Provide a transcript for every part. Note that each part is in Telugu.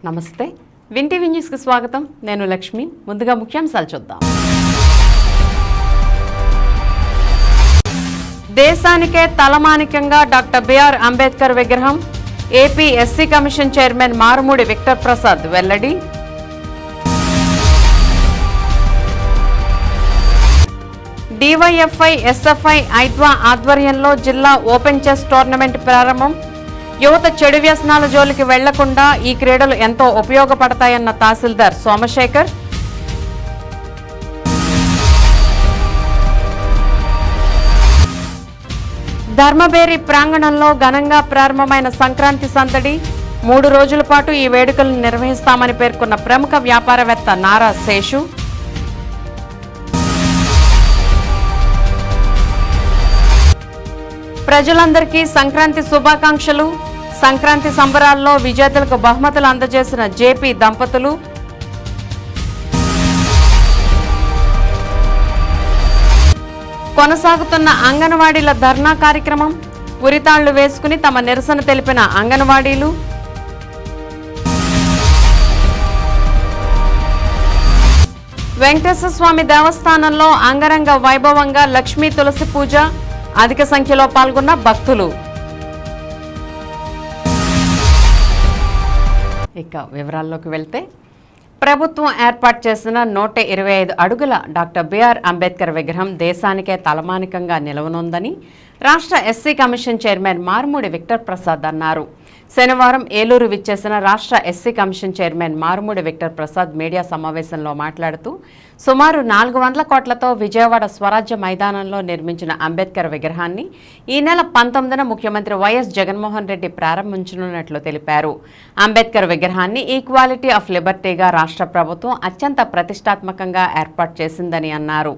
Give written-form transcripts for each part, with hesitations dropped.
నమస్తే విన్ టీవీ న్యూస్ కి స్వాగతం. నేను లక్ష్మి. ముందుగా ముఖ్యాంశాలు చూద్దాం. దేశానికే తలమానికంగా డాక్టర్ బిఆర్ అంబేద్కర్ విగ్రహం. AP SC commission chairman Marumudi Victor Prasad వెల్లడి. డివైఎఫ్ఐ ఎస్ఎఫ్ఐ ఐద్వా ఆధ్వర్యంలో జిల్లా ఓపెన్ చెస్ టోర్నమెంట్ ప్రారంభం. యువత చెడు వ్యసనాల జోలికి వెళ్లకుండా ఈ క్రీడలు ఎంతో ఉపయోగపడతాయన్న తహసీల్దార్ సోమశేఖర్. ధర్మబేరి ప్రాంగణంలో ఘనంగా ప్రారంభమైన సంక్రాంతి సందడి. 3 రోజుల పాటు ఈ వేడుకలను నిర్వహిస్తామని పేర్కొన్న ప్రముఖ వ్యాపారవేత్త నారా శేషు. ప్రజలందరికీ సంక్రాంతి శుభాకాంక్షలు. సంక్రాంతి సంబరాల్లో విజేతలకు బహుమతులు అందజేసిన జేపీ దంపతులు. కొనసాగుతున్న అంగన్వాడీల ధర్నా కార్యక్రమం. ఉరితాళ్లు వేసుకుని తమ నిరసన తెలిపిన అంగన్వాడీలు. వెంకటేశ్వర స్వామి దేవస్థానంలో అంగరంగ వైభవంగా లక్ష్మీ తులసి పూజ. అధిక సంఖ్యలో పాల్గొన్న భక్తులు. ఇక వివరాల్లోకి వెళ్తే, ప్రభుత్వం ఏర్పాటు చేసిన 125 అడుగుల డాక్టర్ బిఆర్ అంబేద్కర్ విగ్రహం దేశానికే తలమానికంగా నిలవనుందని రాష్ట్ర SC commission chairman Marumudi Victor Prasad అన్నారు. శనివారం ఏలూరు విచ్చేసిన రాష్ట్ర SC commission chairman Marumudi Victor Prasad media సమావేశంలో మాట్లాడుతూ, సుమారు 400 కోట్లతో విజయవాడ స్వరాజ్య మైదానంలో నిర్మించిన అంబేద్కర్ విగ్రహాన్ని ఈ నెల 19న ముఖ్యమంత్రి వైఎస్ జగన్మోహన్ రెడ్డి ప్రారంభించనున్నట్లు తెలిపారు. అంబేద్కర్ విగ్రహాన్ని ఈక్వాలిటీ ఆఫ్ లిబర్టీగా రాష్ట్ర ప్రభుత్వం అత్యంత ప్రతిష్టాత్మకంగా ఏర్పాటు చేసిందని అన్నారు.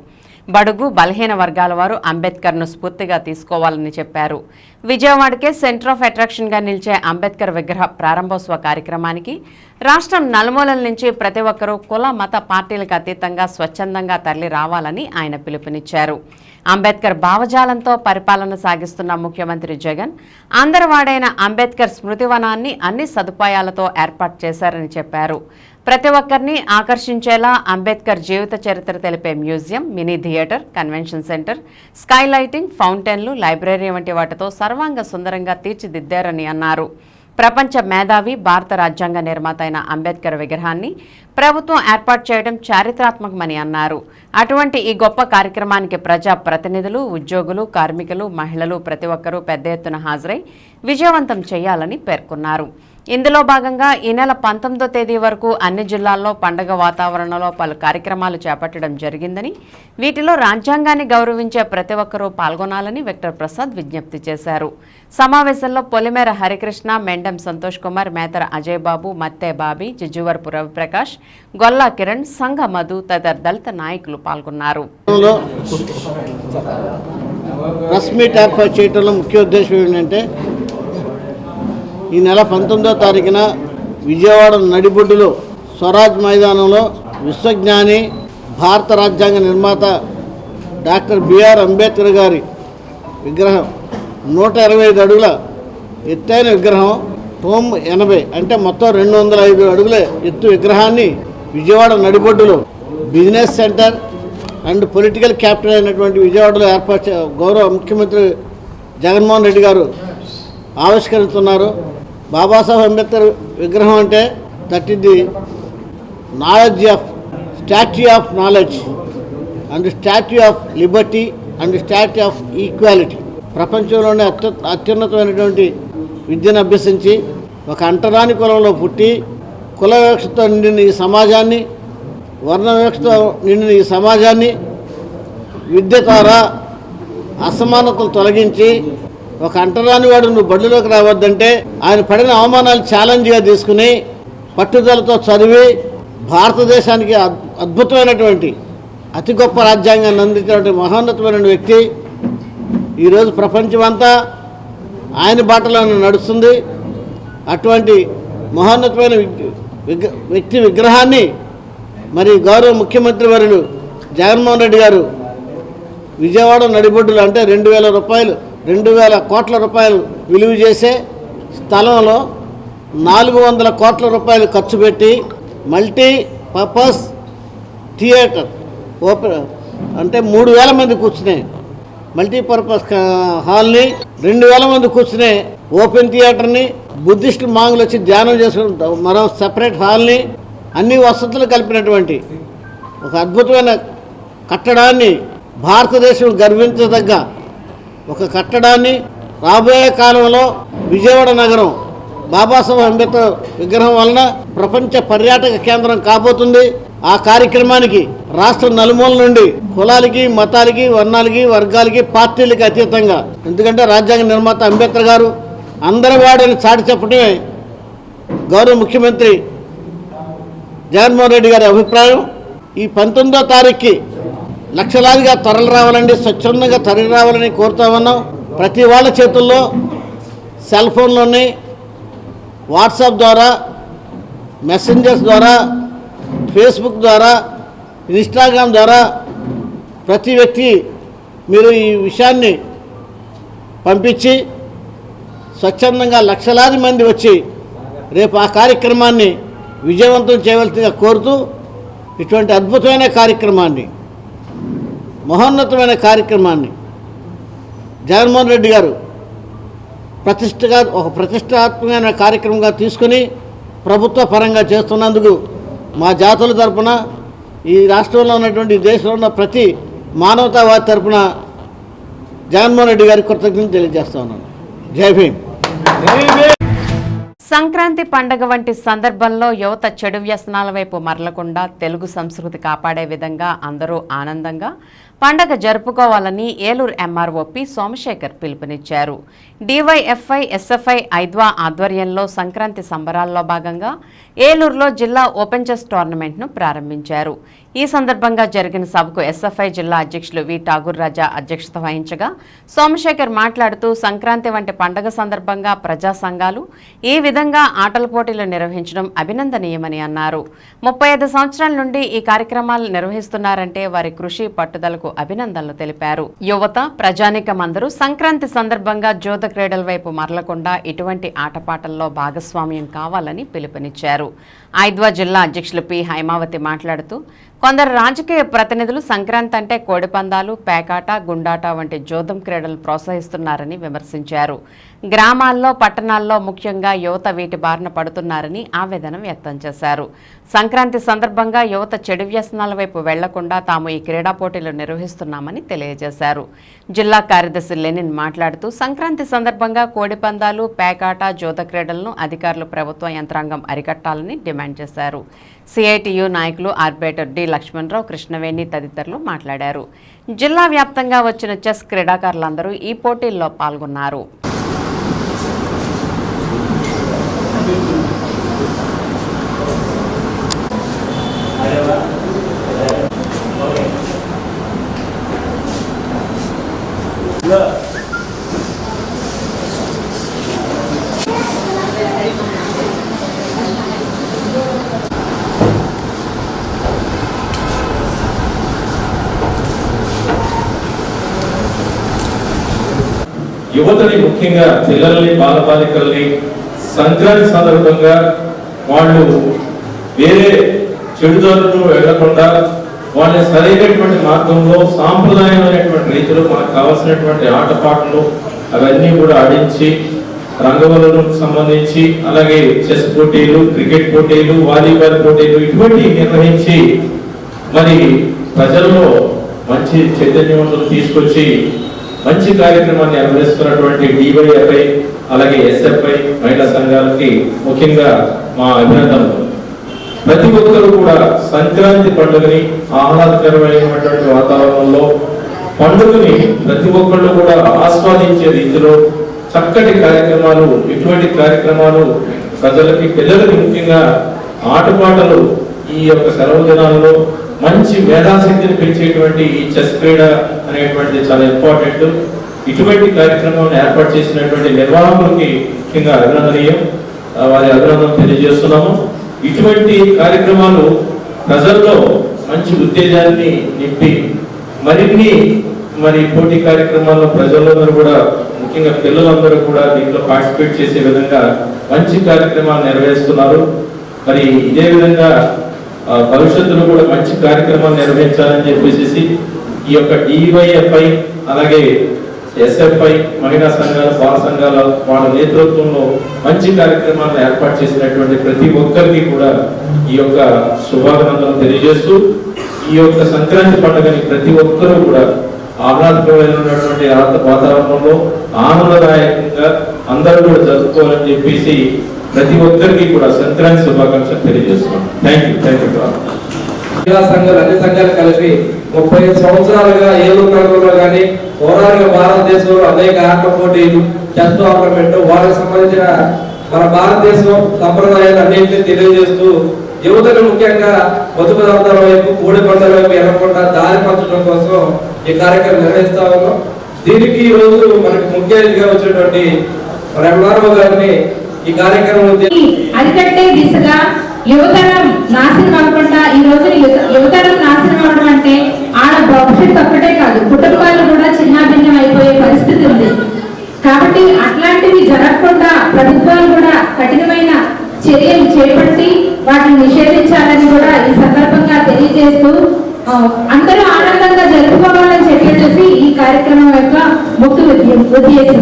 బడుగు బలహీన వర్గాల వారు అంబేద్కర్ను స్ఫూర్తిగా తీసుకోవాలని చెప్పారు. విజయవాడకే సెంటర్ ఆఫ్ అట్రాక్షన్గా నిలిచే అంబేద్కర్ విగ్రహ ప్రారంభోత్సవ కార్యక్రమానికి రాష్ట్రం నలుమూలల నుంచి ప్రతి ఒక్కరూ కుల మత పార్టీలకు అతీతంగా స్వచ్ఛందంగా తరలి రావాలని ఆయన పిలుపునిచ్చారు. అంబేద్కర్ భావజాలంతో పరిపాలన సాగిస్తున్న ముఖ్యమంత్రి జగన్ అందరివాడైన అంబేద్కర్ స్మృతివనాన్ని అన్ని సదుపాయాలతో ఏర్పాటు చేశారని చెప్పారు. ప్రతి ఒక్కరిని ఆకర్షించేలా అంబేద్కర్ జీవిత చరిత్ర తెలిపే museum, mini theatre, convention centre, sky lighting, ఫౌంటైన్లు, లైబ్రరీ వంటి వాటితో సర్వాంగ సుందరంగా తీర్చిదిద్దారని అన్నారు. ప్రపంచ మేధావి, భారత రాజ్యాంగ నిర్మాత అయిన అంబేద్కర్ విగ్రహాన్ని ప్రభుత్వం ఏర్పాటు చేయడం చారిత్రాత్మకమని అన్నారు. అటువంటి ఈ గొప్ప కార్యక్రమానికి ప్రజా ప్రతినిధులు, ఉద్యోగులు, కార్మికులు, మహిళలు ప్రతి ఒక్కరూ పెద్ద ఎత్తున హాజరై విజయవంతం చేయాలని పేర్కొన్నారు. ఇందులో భాగంగా ఈ నెల 19వ తేదీ వరకు అన్ని జిల్లాల్లో పండగ వాతావరణంలో పలు కార్యక్రమాలు చేపట్టడం జరిగిందని, వీటిలో రాజ్యాంగాన్ని గౌరవించే ప్రతి ఒక్కరూ పాల్గొనాలని విక్టర్ ప్రసాద్ విజ్ఞప్తి చేశారు. సమావేశంలో పొలిమేర హరికృష్ణ, మెండం సంతోష్ కుమార్, మేతర అజయ్ బాబు, మత్తే బాబీ, జిజువరపు రవిప్రకాష్, గొల్లా కిరణ్, సంఘ మధు తదితర దళిత నాయకులు పాల్గొన్నారు. ప్రెస్ మీట్ ఏర్పాటు చేయడంలో ముఖ్య ఉద్దేశం ఏంటంటే, ఈ నెల 19వ తారీఖున విజయవాడ నడిబొడ్డులో స్వరాజ్ మైదానంలో విశ్వజ్ఞాని, భారత రాజ్యాంగ నిర్మాత డాక్టర్ బిఆర్ అంబేద్కర్ గారి విగ్రహం 125 అడుగుల ఎత్తైన విగ్రహం, టోమ్ 80 అంటే మొత్తం 205 అడుగుల ఎత్తు విగ్రహాన్ని విజయవాడ నడిబొడ్డులో business centre and political capital అయినటువంటి విజయవాడలో ఏర్పాటు గౌరవ ముఖ్యమంత్రి జగన్మోహన్ రెడ్డి గారు ఆవిష్కరిస్తున్నారు. బాబాసాహెబ్ అంబేద్కర్ విగ్రహం అంటే that is the knowledge of statue of knowledge and statue of Liberty and statue of equality. ప్రపంచంలోనే అత్యున్నతమైనటువంటి విద్యను అభ్యసించి ఒక అంటరాని కులంలో పుట్టి కుల వివక్షతో నిండిన ఈ సమాజాన్ని, వర్ణ వివక్షతో నిండిన ఈ సమాజాన్ని విద్య ద్వారా అసమానతలు తొలగించి ఒక అంటరాని వాడు నువ్వు బడిలోకి రావద్దంటే ఆయన పడిన అవమానాలు ఛాలెంజ్గా తీసుకుని పట్టుదలతో చదివి భారతదేశానికి అద్భుతమైనటువంటి అతి గొప్ప రాజ్యాంగాన్ని అందించినటువంటి మహోన్నతమైన వ్యక్తి ఈరోజు ప్రపంచమంతా ఆయన బాటలో నడుస్తుంది. అటువంటి మహోన్నతమైన వ్యక్తి విగ్రహాన్ని మరి గౌరవ ముఖ్యమంత్రి వర్యులు జగన్మోహన్ రెడ్డి గారు విజయవాడ నడిబొడ్డులు అంటే 2,000 కోట్ల రూపాయలు విలువ చేసే స్థలంలో 400 కోట్ల రూపాయలు ఖర్చు పెట్టి మల్టీపర్పస్ థియేటర్ ఓపెన్ అంటే 3000 మంది కూర్చునే మల్టీపర్పస్ హాల్ని, 2000 మంది కూర్చునే ఓపెన్ థియేటర్ని, బుద్ధిస్ట్ మాంగులు వచ్చి ధ్యానం చేసుకుని మరో సెపరేట్ హాల్ని, అన్ని వసతులు కలిపినటువంటి ఒక అద్భుతమైన కట్టడాన్ని, భారతదేశం గర్వించదగ్గ ఒక కట్టడాన్ని రాబోయే కాలంలో విజయవాడ నగరం బాబాసాహెబ్ అంబేద్కర్ విగ్రహం వలన ప్రపంచ పర్యాటక కేంద్రం కాబోతుంది. ఆ కార్యక్రమానికి రాష్ట్ర నలుమూల నుండి కులాలకి, మతాలకి, వర్ణాలకి, వర్గాలకి, పార్టీలకి అతీతంగా, ఎందుకంటే రాజ్యాంగ నిర్మాత అంబేద్కర్ గారు అందరి వాడని చాటి చెప్పడమే గౌరవ ముఖ్యమంత్రి జగన్మోహన్ రెడ్డి గారి అభిప్రాయం. ఈ 19వ తారీఖుకి లక్షలాదిగా తరలి రావాలండి, స్వచ్ఛందంగా తరలి రావాలని కోరుతా ఉన్నాం. ప్రతి వాళ్ళ చేతుల్లో సెల్ ఫోన్లోని వాట్సాప్ ద్వారా, మెసెంజర్స్ ద్వారా, ఫేస్బుక్ ద్వారా, ఇన్స్టాగ్రామ్ ద్వారా ప్రతి వ్యక్తి మీరు ఈ విషయాన్ని పంపించి స్వచ్ఛందంగా లక్షలాది మంది వచ్చి రేపు ఆ కార్యక్రమాన్ని విజయవంతం చేయవలసిందిగా కోరుతూ, ఇటువంటి అద్భుతమైన కార్యక్రమాన్ని, మహోన్నతమైన కార్యక్రమాన్ని జగన్మోహన్ రెడ్డి గారు ప్రతిష్టాత్మకమైన కార్యక్రమంగా తీసుకుని ప్రభుత్వ పరంగా చేస్తున్నందుకు మా జాతుల తరపున, ఈ రాష్ట్రంలో ఉన్నటువంటి దేశంలో ఉన్న ప్రతి మానవతావాది తరపున జగన్మోహన్ రెడ్డి గారికి కృతజ్ఞతలు తెలియజేస్తా ఉన్నాను. జై భీమ్. సంక్రాంతి పండగ వంటి సందర్భంలో యువత చెడు వ్యసనాల వైపు మరలకుండా తెలుగు సంస్కృతి కాపాడే విధంగా అందరూ ఆనందంగా పండగ జరుపుకోవాలని ఏలూరు ఎంఆర్ఓ పి సోమశేఖర్ పిలుపునిచ్చారు. డివైఎఫ్ఐ ఎస్ఎఫ్ఐ ఐద్వా ఆధ్వర్యంలో సంక్రాంతి సంబరాల్లో భాగంగా ఏలూరులో జిల్లా ఓపెన్ చెస్ టోర్నమెంట్ను ప్రారంభించారు. ఈ సందర్భంగా జరిగిన సభకు ఎస్ఎఫ్ఐ జిల్లా అధ్యక్షులు వి ఠాగూర్ రాజా అధ్యక్షత వహించగా సోమశేఖర్ మాట్లాడుతూ సంక్రాంతి వంటి పండగ సందర్భంగా ప్రజా సంఘాలు ఈ విధంగా ఆటల పోటీలు నిర్వహించడం అభినందనీయమని అన్నారు. 35 సంవత్సరాల నుండి ఈ కార్యక్రమాలు నిర్వహిస్తున్నారంటే వారి కృషి పట్టుదలకు అభినందనలు తెలిపారు. యువత ప్రజానీకం అందరూ సంక్రాంతి సందర్భంగా జోద క్రీడల వైపు మరలకుండా ఇటువంటి ఆటపాటల్లో భాగస్వామ్యం కావాలని పిలుపునిచ్చారు. ఐద్వా జిల్లా అధ్యక్షులు పి హైమావతి మాట్లాడుతూ కొందరు రాజకీయ ప్రతినిధులు సంక్రాంతి అంటే కోడిపందాలు, పేకాట, గుండాట వంటి జోదం క్రీడలు ప్రోత్సహిస్తున్నారని విమర్శించారు. గ్రామాల్లో, పట్టణాల్లో ముఖ్యంగా యువత వీటి బారిన పడుతున్నారని ఆవేదన వ్యక్తం చేశారు. సంక్రాంతి సందర్భంగా యువత చెడు వ్యసనాల వైపు వెళ్లకుండా తాము ఈ క్రీడా పోటీలు నిర్వహిస్తున్నామని తెలియజేశారు. జిల్లా కార్యదర్శి లెనిన్ మాట్లాడుతూ సంక్రాంతి సందర్భంగా కోడిపందాలు, పేకాట, జోద క్రీడలను అధికారులు, ప్రభుత్వ యంత్రాంగం అరికట్టాలని డిమాండ్ చేశారు. సిఐటియు నాయకులు ఆర్బిటర్ డి లక్ష్మణరావు, కృష్ణవేణి తదితరులు మాట్లాడారు. జిల్లా వ్యాప్తంగా వచ్చిన చెస్ క్రీడాకారులందరూ ఈ పోటీల్లో పాల్గొన్నారు. యువతని, ముఖ్యంగా పిల్లల్ని, బాలబాలికల్ని సంక్రాంతి సందర్భంగా వాళ్ళు వేరే చెడుదారులు వెళ్లకుండా వాళ్ళని సరైనటువంటి మార్గంలో సాంప్రదాయమైనటువంటి రీతిలో మనకు కావాల్సినటువంటి ఆటపాటలు అవన్నీ కూడా ఆడించి రంగవల్లులకు సంబంధించి, అలాగే చెస్ పోటీలు, క్రికెట్ పోటీలు, వాలీబాల్ పోటీలు ఇటువంటి నిర్వహించి మరి ప్రజల్లో మంచి చైతన్యవంతులు తీసుకొచ్చి మంచి కార్యక్రమాన్ని నిర్వహిస్తున్నటువంటి డివైఎఫ్ఐ అలాగే ఎస్ఎఫ్ఐ మహిళా సంఘాలకి ముఖ్యంగా మా అభినందనలు. ప్రతి ఒక్కరు కూడా సంక్రాంతి పండుగని ఆహ్లాదకరమైనటువంటి వాతావరణంలో పండుగని ప్రతి ఒక్కళ్ళు కూడా ఆస్వాదించే రీతిలో చక్కటి కార్యక్రమాలు, ఇటువంటి కార్యక్రమాలు ప్రజలకి, పిల్లలకి ముఖ్యంగా ఆటపాటలు ఈ యొక్క సెలవు దినాల్లో మంచి మేధాశక్తిని పెంచేటువంటి ఈ చెస్ క్రీడ అనేటువంటిది చాలా ఇంపార్టెంట్. ఇటువంటి కార్యక్రమాన్ని ఏర్పాటు చేసినటువంటి నిర్వాహకులకి ముఖ్యంగా అభినందనీయం, వారి అభినందన తెలియజేస్తున్నాము. ఇటువంటి కార్యక్రమాలు ప్రజల్లో మంచి ఉత్తేజాన్ని నింపి మరిన్ని పోటీ కార్యక్రమాల్లో ప్రజలందరూ కూడా ముఖ్యంగా ముఖ్యంగా పిల్లలందరూ కూడా దీంట్లో పార్టిసిపేట్ చేసే విధంగా మంచి కార్యక్రమాలు నెరవేరుస్తున్నారు. మరి ఇదే విధంగా భవిష్యత్తులో కూడా మంచి కార్యక్రమాలు నిర్వహించాలని చెప్పేసి ఈ యొక్క డివైఎఫ్ఐ అలాగే ఎస్ఎఫ్ఐ మహిళా సంఘాలు బాల సంఘాల వాళ్ళ నేతృత్వంలో మంచి కార్యక్రమాలను ఏర్పాటు చేసినటువంటి ప్రతి ఒక్కరికి కూడా ఈ యొక్క శుభాభినందనలు తెలియజేస్తూ ఈ యొక్క సంక్రాంతి పండుగని ప్రతి ఒక్కరూ కూడా ఆహ్లాదకరమైనటువంటి వాతావరణంలో ఆనందదాయకంగా అందరూ కూడా జరుపుకోవాలని చెప్పేసి ప్రతి ఒక్కరికి కూడా సంక్రాంతి శుభాకాంక్షలు తెలియజేస్తున్నాం. Thank you. మహిళా సంఘాలు అన్ని సంఘాలు కలిపి 35 సంవత్సరాలుగా ఏలూరు నగరంలో కానీ ఓవరాల్ భారతదేశంలో అనేక ఆట పోటీలు, చెస్ టోర్నమెంట్, వాళ్ళకి సంబంధించిన మన భారతదేశం సంప్రదాయాలు అన్నింటినీ తెలియజేస్తూ యువతను ముఖ్యంగా మధు పదార్థాల వైపు, కోడి పందాల వైపు వెళ్ళకుండా దారి పంచడం కోసం ఈ కార్యక్రమం నిర్వహిస్తా ఉన్నాం. దీనికి ఈ రోజు మనకి ముఖ్య అతిథిగా వచ్చినటువంటి ఎంఆర్ఓ గారిని ఈ కార్యక్రమం అరికట్టే దిశగా యువతరం నాశనం అవ్వకుండా ఈ రోజు యువతరం నాశనం అవ్వడం అంటే ఆడ భవిష్యత్తు ఒక్కటే కాదు, కుటుంబాలు కూడా చిన్నాభిన్నం అయిపోయే పరిస్థితి ఉంది. కాబట్టి అట్లాంటివి జరగకుండా ప్రభుత్వాలు కూడా కఠినమైన చర్యలు చేపట్టి వాటిని నిషేధించాలని కూడా ఈ సందర్భంగా తెలియజేస్తూ అందరూ ఆనందంగా జరుపుకోవాలని చెప్పేసి ఈ కార్యక్రమం యొక్క ముఖ్య ఉద్దేశం.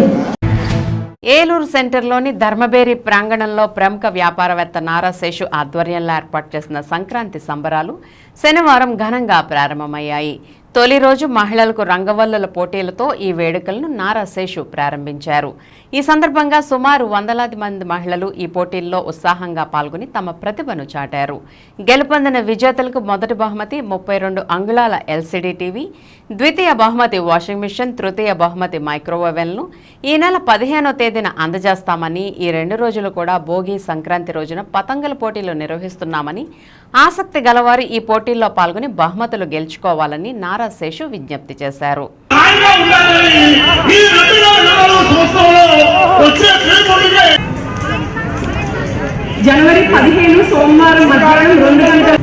ఏలూరు సెంటర్లోని ధర్మబేరి ప్రాంగణంలో ప్రముఖ వ్యాపారవేత్త నారా శేషు ఆధ్వర్యంలో ఏర్పాటు చేసిన సంక్రాంతి సంబరాలు శనివారం ఘనంగా ప్రారంభమయ్యాయి. తొలి రోజు మహిళలకు రంగవల్లుల పోటీలతో ఈ వేడుకలను నారా శేషు ప్రారంభించారు. ఈ సందర్భంగా సుమారు 100 మంది మహిళలు ఈ పోటీల్లో ఉత్సాహంగా పాల్గొని తమ ప్రతిభను చాటారు. గెలుపొందిన విజేతలకు మొదటి బహుమతి 32 అంగుళాల ఎల్సీడీ టీవీ, ద్వితీయ బహుమతి వాషింగ్ మిషన్, తృతీయ బహుమతి మైక్రోవేవెన్ను ఈ నెల 15వ తేదీన అందజేస్తామని, ఈ 2 రోజులు కూడా భోగి సంక్రాంతి రోజున పతంగుల పోటీలు నిర్వహిస్తున్నామని, ఆసక్తి గలవారు ఈ పోటీల్లో పాల్గొని బహుమతులు గెలుచుకోవాలని నారా శేషు విజ్ఞప్తి చేశారు. జనవరి 15 సోమవారం మధ్యాహ్నం 2 గంటల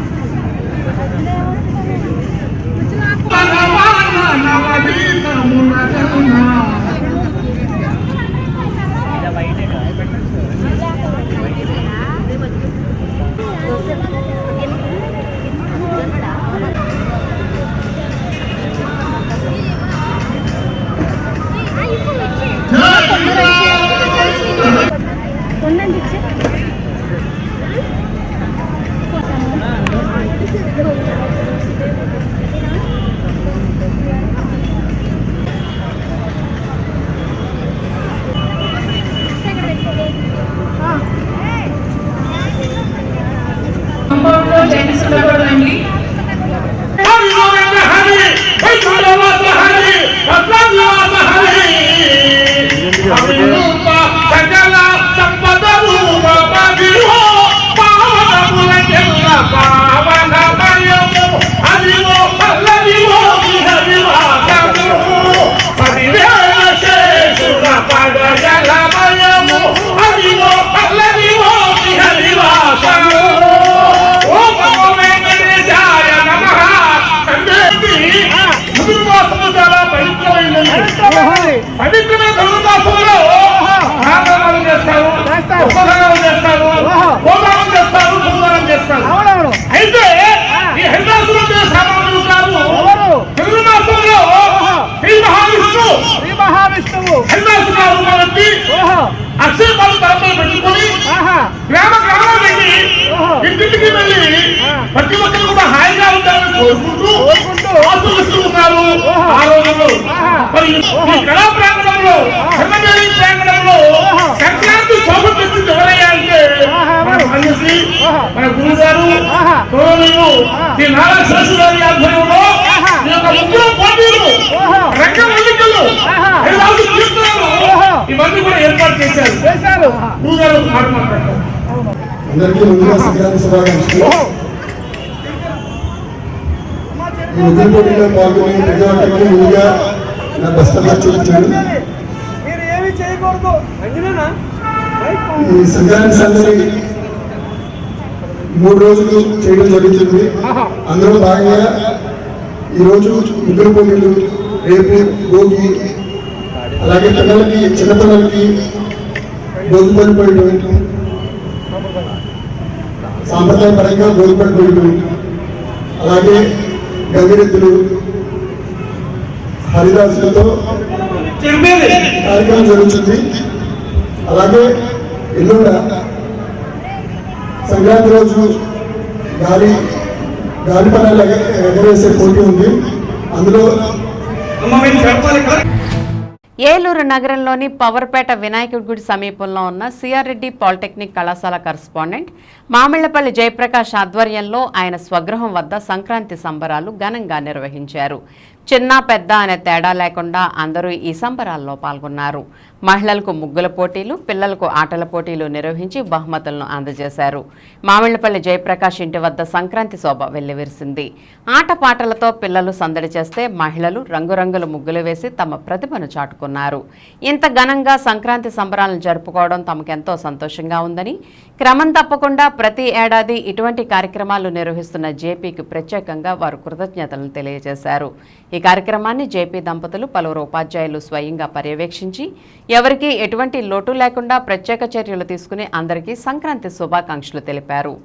ప్రతి ఒక్కరు కూడా హాయిగా ఉండాలని కోరుకుంటూ ఆశిస్తున్నారు. ఆ రోజుల్లో మరి ఈ కళా ప్రాంగణంలో సంక్రాంతి శోభ తెచ్చింది ఎవరయ్యా అంటే మన గురువు గారు శ్రీ నారా శేషు గారి ఆధ్వర్యంలో ఈ యొక్క ముగ్గురు పోటీలు, రంగవల్లికలు, ఇవన్నీ కూడా ఏర్పాటు చేశారు. గురువు గారు మాట్లాడతారు. అందరికీ ముందుగా సంక్రాంతి శుభాకాంక్షలు. ఈ ముగ్గురు పోటీలో పాల్గొని ప్రతి ఒక్కరికి ముందుగా నా బస్తగా చూపించాను. ఈ సంక్రాంతి సందడి 3 రోజులు చేయడం జరుగుతుంది. అందులో భాగంగా ఈరోజు ముగ్గురు పోటీలు, రేపు భోగి, అలాగే పిల్లలకి చిన్నపిల్లలకి భోగిపళ్ళు పోయడం, సాంప్రదాయపరంగా భోగిపళ్ళు పోయడం, అలాగే గంగిరెద్దులు హరిదాసులతో కార్యక్రమం జరుగుతుంది. అలాగే ఎల్లుండ సంక్రాంతి రోజు గాలిపటాలు ఎగరేసే పోటీ ఉంది. అందులో ఏలూరు నగరంలోని పవర్పేట వినాయకుడి గుడి సమీపంలో ఉన్న సిఆర్ రెడ్డి పాలిటెక్నిక్ కళాశాల కరస్పాండెంట్ మామిళ్లపల్లి జయప్రకాష్ ఆధ్వర్యంలో ఆయన స్వగృహం వద్ద సంక్రాంతి సంబరాలు ఘనంగా నిర్వహించారు. చిన్న పెద్ద అనే తేడా లేకుండా అందరూ ఈ సంబరాల్లో పాల్గొన్నారు. మహిళలకు ముగ్గుల పోటీలు, పిల్లలకు ఆటల పోటీలు నిర్వహించి బహుమతులను అందజేశారు. మామిళ్లపల్లి జయప్రకాష్ ఇంటి వద్ద సంక్రాంతి శోభ వెల్లివిరిసింది. ఆటపాటలతో పిల్లలు సందడి చేస్తే మహిళలు రంగురంగుల ముగ్గులు వేసి తమ ప్రతిభను చాటుకున్నారు. ఇంత ఘనంగా సంక్రాంతి సంబరాలను జరుపుకోవడం తమకెంతో సంతోషంగా ఉందని, క్రమం తప్పకుండా ప్రతి ఏడాది ఇటువంటి కార్యక్రమాలు నిర్వహిస్తున్న జేపీకి ప్రత్యేకంగా వారు కృతజ్ఞతలను తెలియజేశారు. ఈ కార్యక్రమాన్ని జేపీ దంపతులు పలువురు ఉపాధ్యాయులు స్వయంగా పర్యవేక్షించి ఎవరికీ ఎటువంటి లోటు లేకుండా ప్రత్యేక చర్యలు తీసుకుని అందరికీ సంక్రాంతి శుభాకాంక్షలు తెలిపారు.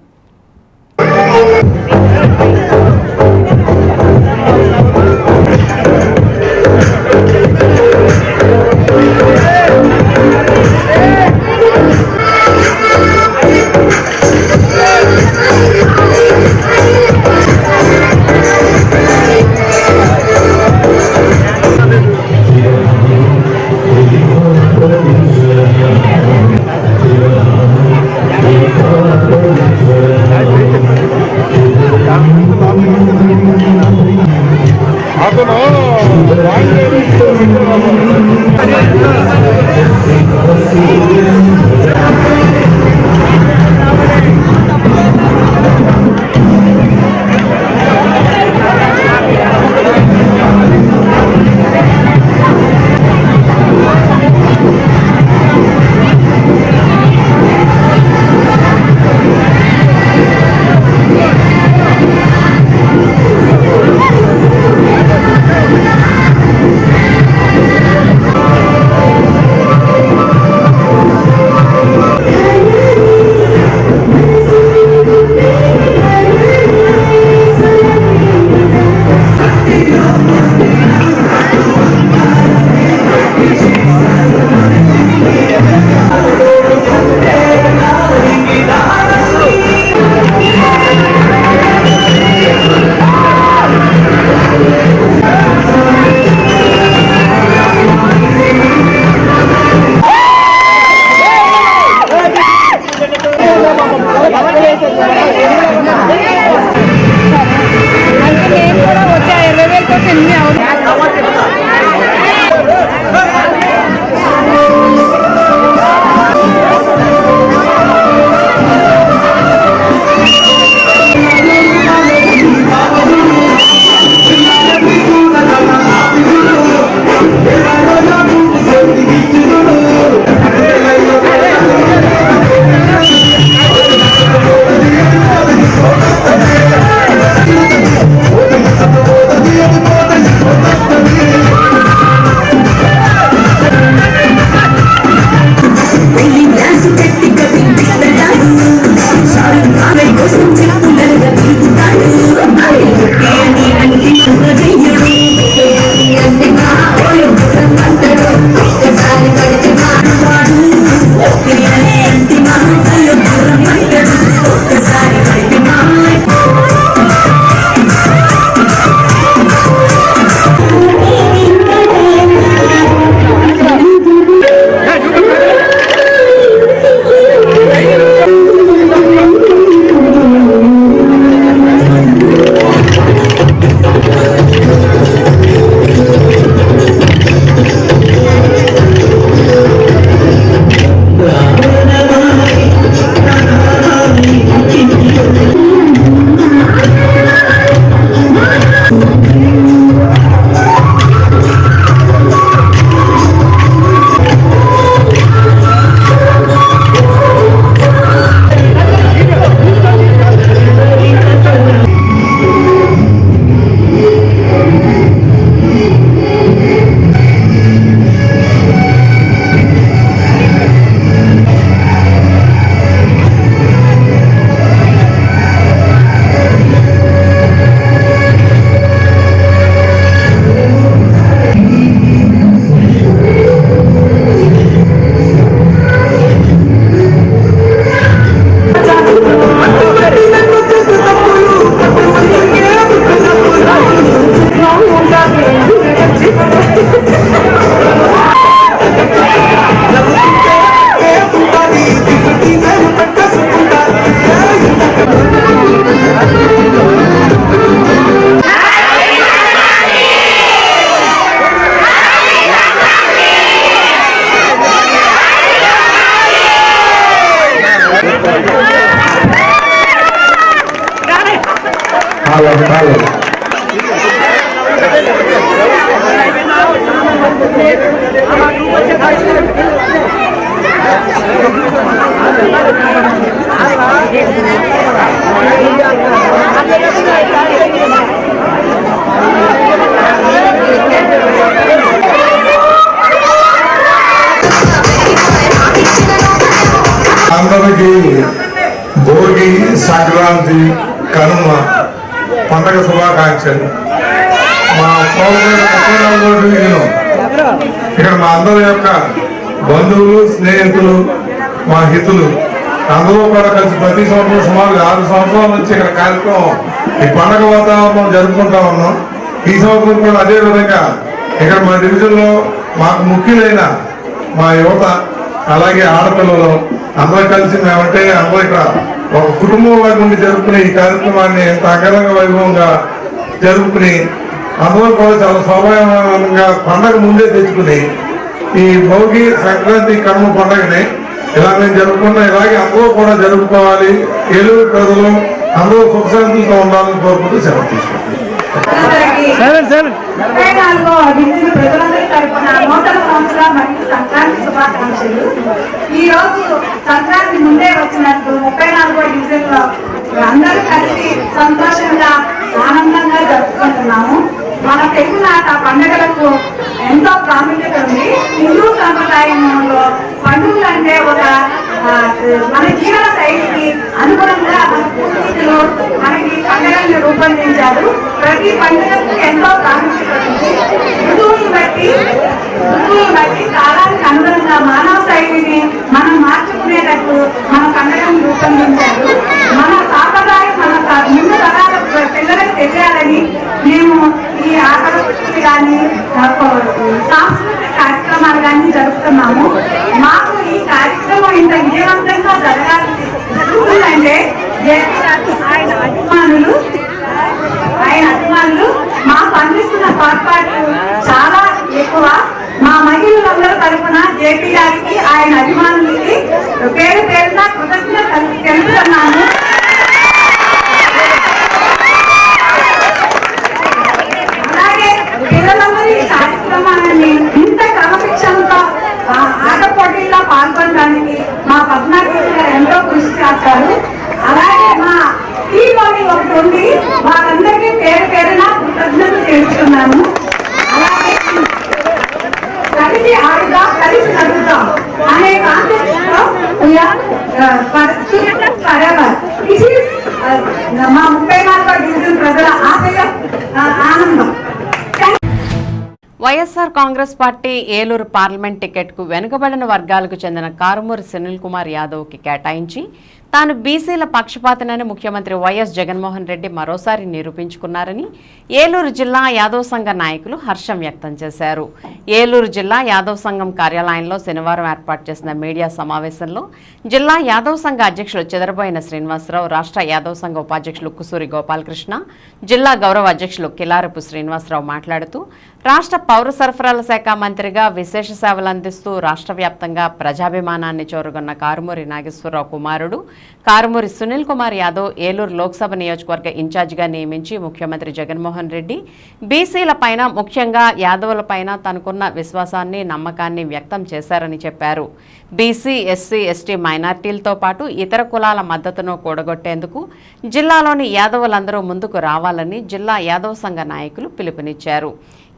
అందరికీ భోగి, సంక్రాంతి, కనుమ పండగ శుభాకాంక్షలు. మా ఇక్కడ మా అందరి యొక్క బంధువులు, స్నేహితులు, మా హితులు అందరూ కూడా కలిసి ప్రతి సంవత్సరం సుమారు 6 సంవత్సరాల నుంచి ఇక్కడ కార్యక్రమం ఈ పండగ వాతావరణం జరుపుకుంటా ఉన్నాం. ఈ సంవత్సరం కూడా అదే విధంగా ఇక్కడ మా డివిజన్లో మాకు ముఖ్యులైన మా యువత అలాగే ఆడపిల్లలు అందరూ కలిసి మేమంటే అందరూ ఇక్కడ ఒక కుటుంబం వారి నుండి జరుపుకునే ఈ కార్యక్రమాన్ని ఎంత అంగరంగ వైభవంగా జరుపుకుని అందరూ కూడా చాలా స్వాభావికంగా పండగ ముందే తెచ్చుకుని ఈ భోగి, సంక్రాంతి, కనుమ పండగని ఇలా మేము జరుపుకున్నా ఇలాగే అందరూ కూడా జరుపుకోవాలి. ఏలూరు ప్రజలు అందరూ సుఖశాంతులతో ఉండాలని కోరుకుంటూ సెలవు తీసుకుంటాం. ప్రజలందరి తరఫున నూతన సంవత్సర మరియు సంక్రాంతి శుభాకాంక్షలు. ఈ రోజు సంక్రాంతి ముందే వచ్చినట్టు 34వ డివిజన్ లో అందరూ కలిసి సంతోషంగా ఆనందంగా జరుపుకుంటున్నాము. మన తెలుగునాట పండుగలకు ఎంతో ప్రాముఖ్యత ఉంది. హిందూ సంప్రదాయంలో పండుగలు అంటే ఒక మన జీవన శైలికి అనుగుణంగా మన పూర్వీకులు మనకి పండుగలను రూపొందించారు. ప్రతి పండుగకు ఎంతో ప్రాముఖ్యత ఉంది. ఋతువులు బట్టి కాలానికి అనుగుణంగా మానవ శైలిని మనం మార్చుకునేటట్టు మన పండుగలను రూపొందించారు. మన సాంప్రదాయం మన ముందు తరాల పిల్లలకు తెలియాలని మేము ఈ ఆటలు కానీ సాంస్కృతిక కార్యక్రమాలు కానీ జరుపుతున్నాము. మాకు ఈ కార్యక్రమం ఇంత విజయవంతంగా జరగాలంటే ఆయన అభిమానులు మాకు అందిస్తున్న తోడ్పాటు చాలా ఎక్కువ. మా మహిళలందరూ తరఫున జేపీ గారికి, ఆయన అభిమానులకి పేరు పేరున కృతజ్ఞతలు తెలుపుతున్నాము. అలాగే పిల్లలందరూ ఈ కార్యక్రమాన్ని ఇంత క్రమశిక్షణతో ఆట పోటీల్లో పాల్గొనడానికి మా పద్మాకృష్ణ గారు ఎంతో కృషి చేస్తారు. అలాగే మా టీంలోని ఒకటి ఉంది, వారందరికీ పేరు పేరున కృతజ్ఞతలు తెలుపుతున్నాను. అలాగే కలిసి ఆడుదాం, కలిసి నడుద్దాం అనే కాన్సెప్ట్ లో మా 34వ డివిజన్ ప్రజల ఆశయం, ఆనందం. వైఎస్ఆర్ కాంగ్రెస్ పార్టీ ఏలూరు పార్లమెంట్ టికెట్కు వెనుకబడిన వర్గాలకు చెందిన కారుమూరి సునీల్ కుమార్ యాదవ్కి కేటాయించి తాను బీసీల పక్షపాతనని ముఖ్యమంత్రి వైఎస్ జగన్మోహన్ రెడ్డి మరోసారి నిరూపించుకున్నారని ఏలూరు జిల్లా యాదవ్ సంఘ నాయకులు హర్షం వ్యక్తం చేశారు. ఏలూరు జిల్లా యాదవ్ సంఘం కార్యాలయంలో శనివారం ఏర్పాటు చేసిన మీడియా సమావేశంలో జిల్లా యాదవ్ సంఘ అధ్యక్షులు చెదరబోయిన శ్రీనివాసరావు, రాష్ట్ర యాదవ్ సంఘ ఉపాధ్యక్షులు కుసూరి గోపాలకృష్ణ, జిల్లా గౌరవ అధ్యక్షులు కిలారపు శ్రీనివాసరావు మాట్లాడుతూ రాష్ట్ర పౌర సరఫరాల శాఖ మంత్రిగా విశేష సేవలు అందిస్తూ రాష్ట్ర వ్యాప్తంగా ప్రజాభిమానాన్ని చూరగొన్న కారుమూరి నాగేశ్వరరావు కుమారుడు కారుమూరి సునీల్ కుమార్ యాదవ్ ఏలూరు లోక్సభ నియోజకవర్గ ఇన్ఛార్జిగా నియమించి ముఖ్యమంత్రి జగన్మోహన్ రెడ్డి బీసీల పైన, ముఖ్యంగా యాదవుల పైన తనకున్న విశ్వాసాన్ని, నమ్మకాన్ని వ్యక్తం చేశారని చెప్పారు. బీసీ, ఎస్సీ, ఎస్టీ మైనార్టీలతో పాటు ఇతర కులాల మద్దతును కూడగొట్టేందుకు జిల్లాలోని యాదవులందరూ ముందుకు రావాలని జిల్లా యాదవ్ సంఘ నాయకులు పిలుపునిచ్చారు.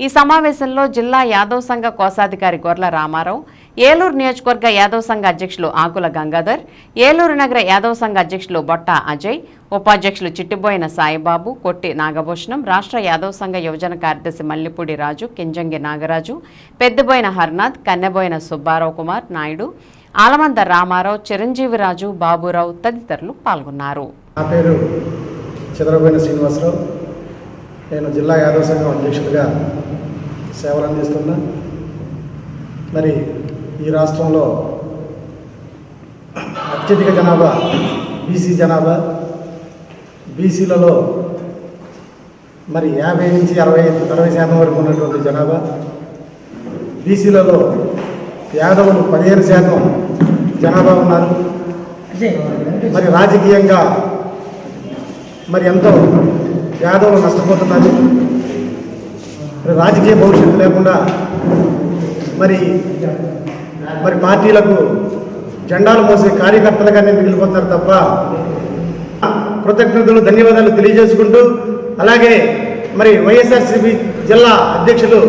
ఈ సమావేశంలో జిల్లా యాదవ్ సంఘ కోశాధికారి గొర్ల రామారావు, ఏలూరు నియోజకవర్గ యాదవ్ సంఘ అధ్యక్షులు ఆకుల గంగాధర్, ఏలూరు నగర యాదవ్ సంఘ అధ్యక్షులు బొట్ట అజయ్, ఉపాధ్యక్షులు చిట్టిబోయిన సాయిబాబు, కొట్టి నాగభూషణం, రాష్ట్ర యాదవ్ సంఘ యువజన కార్యదర్శి మల్లిపూడి రాజు, కింజంగి నాగరాజు, పెద్దబోయిన హర్నాథ్, కన్నెబోయిన సుబ్బారావు కుమార్ నాయుడు, ఆలమంద రామారావు, చిరంజీవిరాజు, బాబురావు తదితరులు పాల్గొన్నారు. నా పేరు చెదరబోయిన శ్రీనివాసరావు. నేను జిల్లా యాదవ్ సంఘం అధ్యక్షుడిగా సేవలు అందిస్తున్నా. మరి ఈ రాష్ట్రంలో అత్యధిక జనాభా బీసీ జనాభా. బీసీలలో మరి 50 నుంచి 60% వరకు ఉన్నటువంటి జనాభా. బీసీలలో యాదవులు 15% జనాభా ఉన్నారు. మరి రాజకీయంగా మరి ఎంతో యాదవులు నష్టపోతున్నారు. మరి రాజకీయ భవిష్యత్తు లేకుండా మరి పార్టీలకు జెండాలు మోసే కార్యకర్తలుగానే మిగిలిపోతారు తప్ప కృతజ్ఞతలు ధన్యవాదాలు తెలియజేసుకుంటూ, అలాగే మరి వైఎస్ఆర్సీపీ జిల్లా అధ్యక్షులు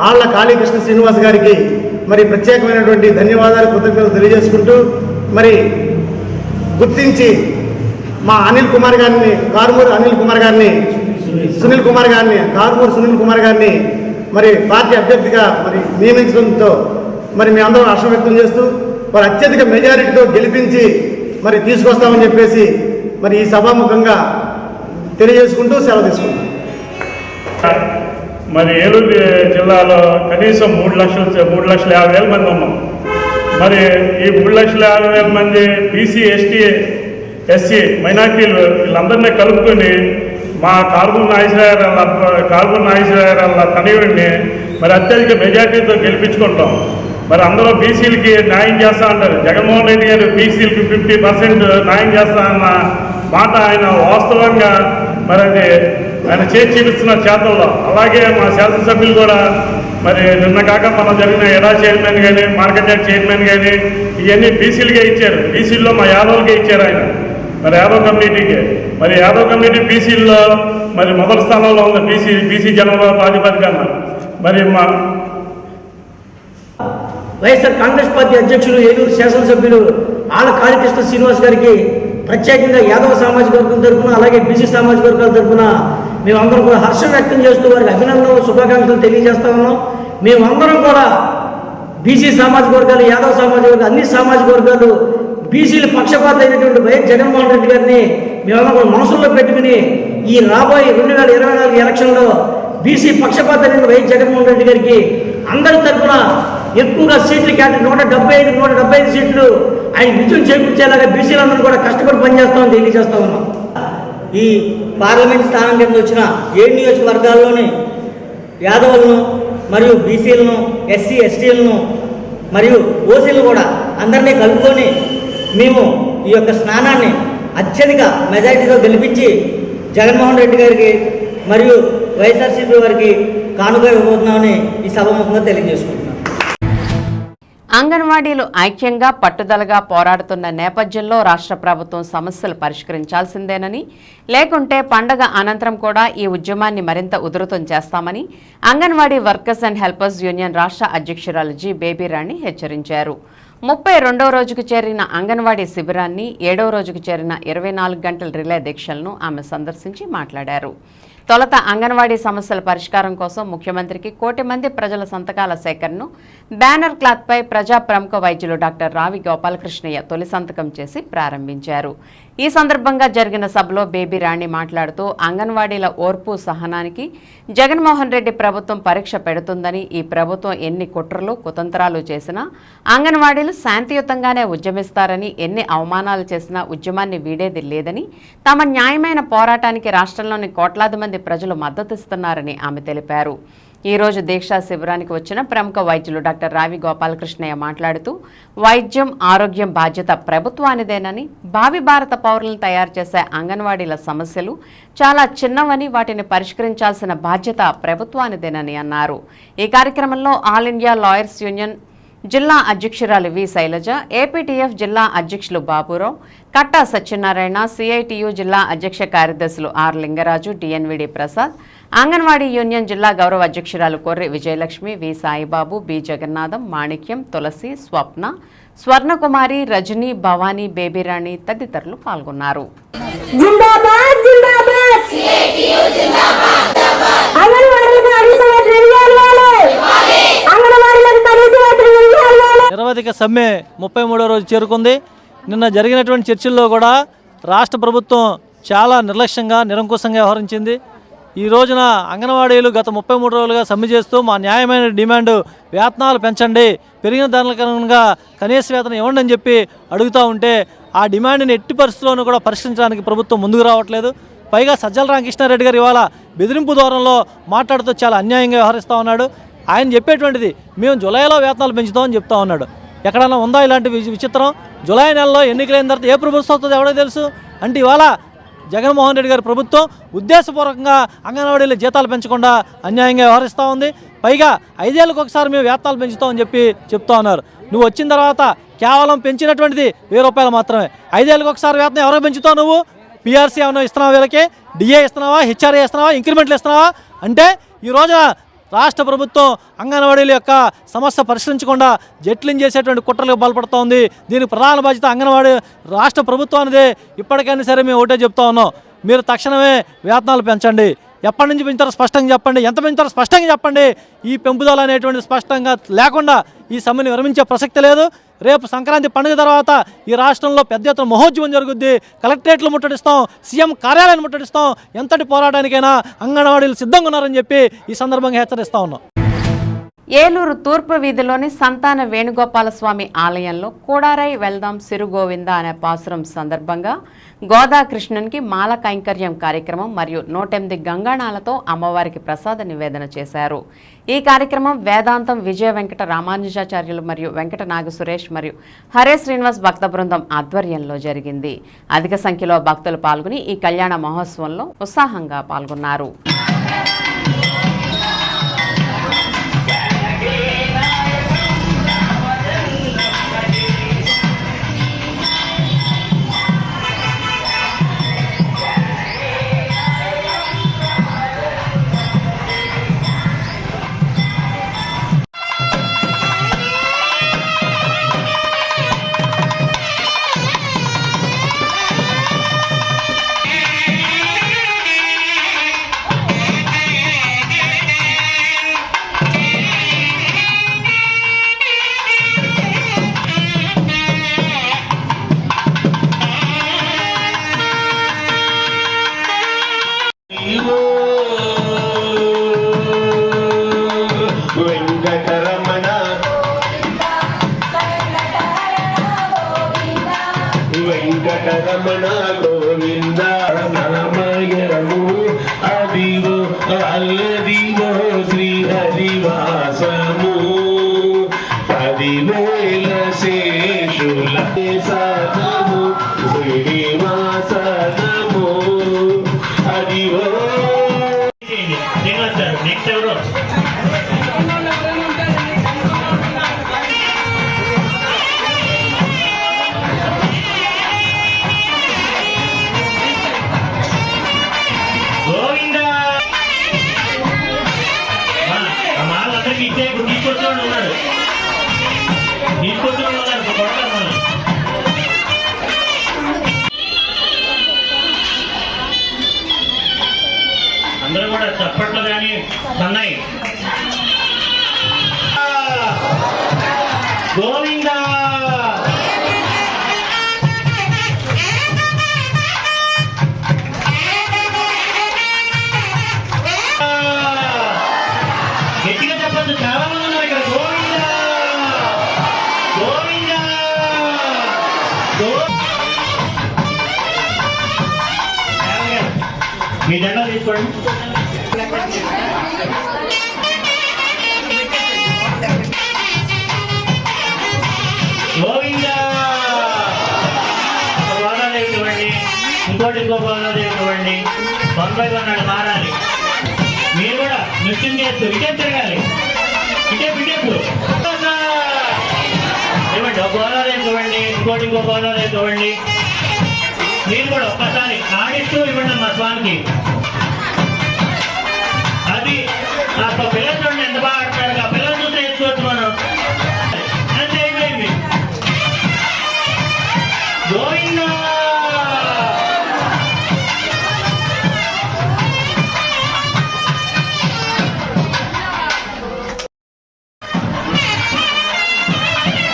ఆళ్ల కాళీకృష్ణ శ్రీనివాస్ గారికి మరి ప్రత్యేకమైనటువంటి ధన్యవాదాలు కృతజ్ఞతలు తెలియజేసుకుంటూ, మరి గుర్తించి మా అనిల్ కుమార్ గారిని కారుమూరు సునీల్ కుమార్ గారిని మరి పార్టీ అభ్యర్థిగా మరి నియమించడంతో మరి మీ అందరం హర్షం వ్యక్తం చేస్తూ మరి అత్యధిక మెజారిటీతో గెలిపించి మరి తీసుకొస్తామని చెప్పేసి మరి ఈ సభాముఖంగా తెలియజేసుకుంటూ సెలవు తీసుకుంటాం. మరి ఏలూరు జిల్లాలో కనీసం 3,50,000 మంది ఉన్నాం. మరి ఈ 3,50,000 మంది బీసీ, ఎస్టీ, ఎస్సీ మైనార్టీలు వీళ్ళందరినీ కలుపుకొని మా కారుమూరు నాగేశ్వరరావు తనయుడిని మరి అత్యధిక మెజార్టీతో గెలిపించుకుంటాం. మరి అందరూ బీసీలకి న్యాయం చేస్తా అంటారు. జగన్మోహన్ రెడ్డి గారు బీసీలకి 50% న్యాయం చేస్తా అన్న మాట ఆయన వాస్తవంగా మరి అది ఆయన చేసి చూపిస్తున్న చేతల్లో. అలాగే మా శాసనసభ్యులు కూడా మరి నిన్న కాక మనం జరిగిన ఎడా చైర్మన్ కానీ మార్కెట్ యార్డ్ చైర్మన్ కానీ ఇవన్నీ బీసీలుగా ఇచ్చారు. బీసీల్లో మా యాదవులకే ఇచ్చారు ఆయన, మరి యాదవ్ కమ్యూనిటీకి. మరి యాదవ్ కమ్యూనిటీ బీసీల్లో మరి మొదటి స్థానంలో ఉంది బీసీ జనాభా ప్రాతిపదికన. మరి మా వైఎస్ఆర్ కాంగ్రెస్ పార్టీ అధ్యక్షులు ఏలూరు శాసనసభ్యులు ఆళ్ల కాళీకృష్ణ శ్రీనివాస్ గారికి ప్రత్యేకంగా యాదవ సామాజిక వర్గం తరఫున, అలాగే బీసీ సామాజిక వర్గాల తరఫున మేమందరం కూడా హర్షం వ్యక్తం చేస్తూ వారికి అభినందనలు, శుభాకాంక్షలు తెలియజేస్తా ఉన్నాం. మేమందరం కూడా బీసీ సామాజిక వర్గాలు, యాదవ సామాజిక వర్గాలు, అన్ని సామాజిక వర్గాలు బీసీల పక్షపాత అయినటువంటి వైఎస్ జగన్మోహన్ రెడ్డి గారిని మేమందరం కూడా మనసుల్లో పెట్టుకుని ఈ రాబోయే 2024 ఎలక్షన్లో బీసీ పక్షపాత అయిన వైఎస్ జగన్మోహన్ రెడ్డి గారికి అందరి తరఫున ఎక్కువగా సీట్లు కేటాయి 175 సీట్లు ఆయన విజయం చేకూర్చేలాగా బీసీలందరూ కూడా కష్టపడి పనిచేస్తామని తెలియజేస్తా ఉన్నాం. ఈ పార్లమెంట్ స్థానం కింద వచ్చిన 7 నియోజకవర్గాల్లోని యాదవులను మరియు బీసీలను, ఎస్సీ ఎస్టీలను మరియు ఓసీలను కూడా అందరినీ కలుపుకొని మేము ఈ యొక్క స్నానాన్ని అత్యధిక మెజారిటీతో గెలిపించి జగన్మోహన్ రెడ్డి గారికి మరియు వైఎస్ఆర్సీపీ వారికి కానుక ఇవ్వబోతున్నామని ఈ సభాముఖంగా తెలియజేసుకుంటున్నాం. అంగన్వాడీలు ఐక్యంగా పట్టుదలగా పోరాడుతున్న నేపథ్యంలో రాష్ట్ర ప్రభుత్వం సమస్యలు పరిష్కరించాల్సిందేనని, లేకుంటే పండగ అనంతరం కూడా ఈ ఉద్యమాన్ని మరింత ఉధృతం చేస్తామని anganwadi workers and helpers union రాష్ట్ర అధ్యక్షురాలు జి బేబీరాణి హెచ్చరించారు. 32వ రోజుకు చేరిన అంగన్వాడీ శిబిరాన్ని 7వ రోజుకు చేరిన 24 గంటల రిలే దీక్షలను ఆమె సందర్శించి మాట్లాడారు. తొలుత అంగన్వాడీ సమస్యల పరిష్కారం కోసం ముఖ్యమంత్రికి 1 కోటి మంది ప్రజల సంతకాల సేకరణను బ్యానర్ క్లాత్పై ప్రజా ప్రముఖ వైద్యులు డాక్టర్ రావి గోపాలకృష్ణయ్య తొలి సంతకం చేసి ప్రారంభించారు. ఈ సందర్భంగా జరిగిన సభలో బేబీ రాణి మాట్లాడుతూ అంగన్వాడీల ఓర్పు సహనానికి జగన్మోహన్ రెడ్డి ప్రభుత్వం పరీక్ష పెడుతుందని, ఈ ప్రభుత్వం ఎన్ని కుట్రలు కుతంత్రాలు చేసినా అంగన్వాడీలు శాంతియుతంగానే ఉద్యమిస్తారని, ఎన్ని అవమానాలు చేసినా ఉద్యమాన్ని వీడేది లేదని, తమ న్యాయమైన పోరాటానికి రాష్ట్రంలోని కోట్లాది మంది ప్రజలు మద్దతిస్తున్నారని ఆమె తెలిపారు. ఈ రోజు దీక్షా శిబిరానికి వచ్చిన ప్రముఖ వైద్యులు డాక్టర్ రావి గోపాలకృష్ణయ్య మాట్లాడుతూ వైద్యం, ఆరోగ్యం బాధ్యత ప్రభుత్వానిదేనని, భావి భారత పౌరులను తయారు చేసే అంగన్వాడీల సమస్యలు చాలా చిన్నవని, వాటిని పరిష్కరించాల్సిన బాధ్యత ప్రభుత్వానిదేనని అన్నారు. ఈ కార్యక్రమంలో ఆల్ ఇండియా లాయర్స్ యూనియన్ జిల్లా అధ్యక్షురాలు వి శైలజ, ఏపీటీఎఫ్ జిల్లా అధ్యక్షులు బాబురావు, కట్టా సత్యనారాయణ, సిఐటియు జిల్లా అధ్యక్ష కార్యదర్శులు R Lingaraju, D N V D Prasad, Anganwadi union జిల్లా గౌరవ అధ్యక్షురాలు కొర్రి విజయలక్ష్మి, వి సాయిబాబు, బి జగన్నాథం, మాణిక్యం, తులసి, స్వప్న, స్వర్ణకుమారి, రజని, భవానీ, బేబీరాణి తదితరులు పాల్గొన్నారు. నిరవధిక సమ్మె 33వ రోజు చేరుకుంది. నిన్న జరిగినటువంటి చర్చల్లో కూడా రాష్ట్ర ప్రభుత్వం చాలా నిర్లక్ష్యంగా, నిరంకుశంగా వ్యవహరించింది. ఈ రోజున అంగన్వాడీలు గత 33 రోజులుగా సమ్మె చేస్తూ మా న్యాయమైన డిమాండ్ వేతనాలు పెంచండి, పెరిగిన దానికనుగుణంగా కనీస వేతనం ఇవ్వండి అని చెప్పి అడుగుతూ ఉంటే ఆ డిమాండ్ని ఎట్టి పరిస్థితుల్లోనూ కూడా పరిష్కరించడానికి ప్రభుత్వం ముందుకు రావట్లేదు. పైగా సజ్జల రామకృష్ణారెడ్డి గారు ఇవాళ బెదిరింపు ధోరణిలో మాట్లాడుతూ చాలా అన్యాయంగా వ్యవహరిస్తూ ఉన్నాడు. ఆయన చెప్పేటువంటిది మేము జూలైలో వేతనాలు పెంచుతామని చెప్తా ఉన్నాడు. ఎక్కడన్నా ఉందా ఇలాంటి విచిత్రం? జూలై నెలలో ఎన్నికలైన తర్వాత ఏ ప్రభుత్వం వస్తుందో ఎవడో తెలుసు. అంటే ఇవాళ జగన్మోహన్ రెడ్డి గారి ప్రభుత్వం ఉద్దేశపూర్వకంగా అంగన్వాడీల జీతాలు పెంచకుండా అన్యాయంగా వ్యవహరిస్తూ ఉంది. పైగా 5 ఏళ్ళకి ఒకసారి మేము వేతనాలు పెంచుతామని చెప్తా ఉన్నారు. నువ్వు వచ్చిన తర్వాత కేవలం పెంచినటువంటిది 1000 రూపాయలు మాత్రమే. 5 ఏళ్ళకి ఒకసారి వేతనం ఎవరో పెంచుతావు నువ్వు? పిఆర్సీ ఏమైనా ఇస్తున్నావా? వీళ్ళకి డిఏ ఇస్తున్నావా? హెచ్ఆర్ఏ ఇస్తున్నావా? ఇంక్రిమెంట్లు ఇస్తున్నావా? అంటే ఈ రోజున రాష్ట్ర ప్రభుత్వం అంగన్వాడీల యొక్క సమస్య పరిష్కరించకుండా జట్లింగ్ చేసేటువంటి కుట్రలకు బలపడుతోంది. దీనికి ప్రధాన బాధ్యత అంగన్వాడీ రాష్ట్ర ప్రభుత్వానిదే. ఇప్పటికైనా సరే మేము ఒకటే చెప్తా ఉన్నాం, మీరు తక్షణమే వేతనాలు పెంచండి. ఎప్పటి నుంచి పెంచుతారో స్పష్టంగా చెప్పండి, ఎంత పెంచుతారో స్పష్టంగా చెప్పండి. ఈ పెంపుదల అనేటువంటిది స్పష్టంగా లేకుండా ఈ సమ్మెను విరమించే ప్రసక్తి లేదు. రేపు సంక్రాంతి పండుగ తర్వాత ఈ రాష్ట్రంలో పెద్ద ఎత్తున మహోద్యమం జరుగుద్ది. కలెక్టరేట్లు ముట్టడిస్తాం, సీఎం కార్యాలయాన్ని ముట్టడిస్తాం. ఎంతటి పోరాటానికైనా అంగన్వాడీలు సిద్ధంగా ఉన్నారని చెప్పి ఈ సందర్భంగా హెచ్చరిస్తా ఉన్నాం. ఏలూరు తూర్పు వీధిలోని సంతాన వేణుగోపాలస్వామి ఆలయంలో కూడారై వెళ్దాం సిరుగోవింద అనే పాసురం సందర్భంగా గోదాకృష్ణన్కి మాల కైంకర్యం కార్యక్రమం మరియు 108 గంగాణాలతో అమ్మవారికి ప్రసాద నివేదన చేశారు. ఈ కార్యక్రమం వేదాంతం విజయ వెంకట రామానుజాచార్యులు మరియు వెంకట నాగ సురేష్ మరియు హరే శ్రీనివాస్ భక్త బృందం ఆధ్వర్యంలో జరిగింది. అధిక సంఖ్యలో భక్తులు పాల్గొని ఈ కళ్యాణ మహోత్సవంలో ఉత్సాహంగా పాల్గొన్నారు. వెంకటరమణ గోవింద నమయరము అదివో అల్లదివో శ్రీ హరివాసము 10,000 శేషుల సాధము శ్రీనివాసనము అదివో. నెక్స్ట్ ఎవరు? అందరూ కూడా చప్పట్లు కానీ సన్నాయి. గోవిందా గట్టిగా చెప్పచ్చు, చాలా మంది ఉన్నారు ఇక్కడ. గోవిందా గోవిందా మీ జెండా తీసుకోండి. గోవిందా గోదాదేవి ఇవ్వండి, ఇంకో గోదాదేవి ఇవ్వండి. 1 by 1 అక్కడ మారాలి. మీరు కూడా నృత్యం చేస్తూ ఇటే తిరగాలి. ఇటే ఇవ్వండి. ఒక గోదాదేవి ఇవ్వండి, ఇంకో గోదాదేవి ఇవ్వండి. మీరు కూడా ఒక్కసారి ఆడిస్తూ ఇవ్వండి మా స్వామికి. అది ఆ పిల్లలు చూడండి ఎంత బాగా ఆడతారు. ఆ పిల్లలు చూస్తే ఎత్తుకోవచ్చు మనం. అంతే అయిపోయింది. గోవిందా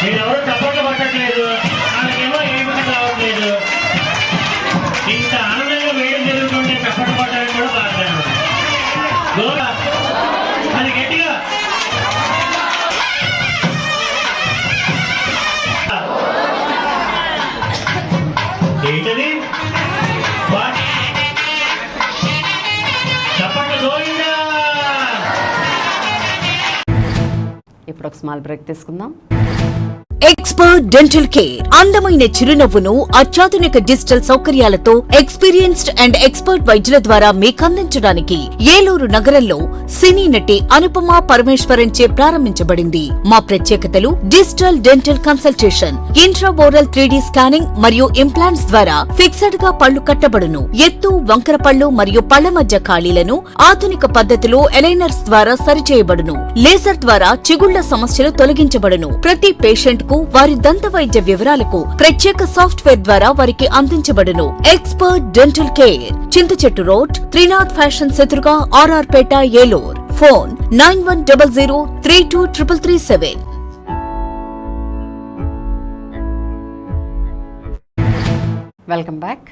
మీరెవరూ చప్పట్లు పట్టట్లేదు, వాళ్ళకేమో ఏమిటి రావట్లేదు. ఇంత ఆనందంగా వేయడం జరుగుతుంటే చప్పట్లు పట్టడానికి కూడా బాగా అది గట్టిగా. ఏంటది చప్పట్లు గోవిందా. ఇప్పుడు ఒక స్మాల్ బ్రేక్ తీసుకుందాం. ఎక్స్పర్ట్ డెంటల్ కేర్ అందమైన చిరునవ్వును అత్యాధునిక డిజిటల్ సౌకర్యాలతో ఎక్స్పీరియన్స్డ్ అండ్ ఎక్స్పర్ట్ వైద్యుల ద్వారా మీకు అందించడానికి ఏలూరు నగరంలో సినీ నటి అనుపమ పరమేశ్వరన్ చే ప్రారంభించబడింది. మా ప్రత్యేకతలు digital dental consultation, ఇంట్రాఓరల్ 3D scanning మరియు ఇంప్లాంట్స్ ద్వారా ఫిక్స్డ్ గా పళ్లు కట్టబడును. ఎత్తు, వంకర పళ్లు మరియు పళ్ల మధ్య ఖాళీలను ఆధునిక పద్ధతిలో ఎలైనర్స్ ద్వారా సరిచేయబడును. లేజర్ ద్వారా చిగుళ్ల సమస్యలు తొలగించబడును. ప్రతి పేషెంట్ కు వారి దంత వైద్య వివరాలకు ప్రత్యేక సాఫ్ట్వేర్ ద్వారా వారికి అందించబడును. ఎక్స్పర్ట్ డెంటల్ కేర్, చింతచెట్టు రోడ్, త్రినాథ్ ఫ్యాషన్స్ ఎదురుగా RR Peta, Eluru. Phone 9100323337. Welcome back.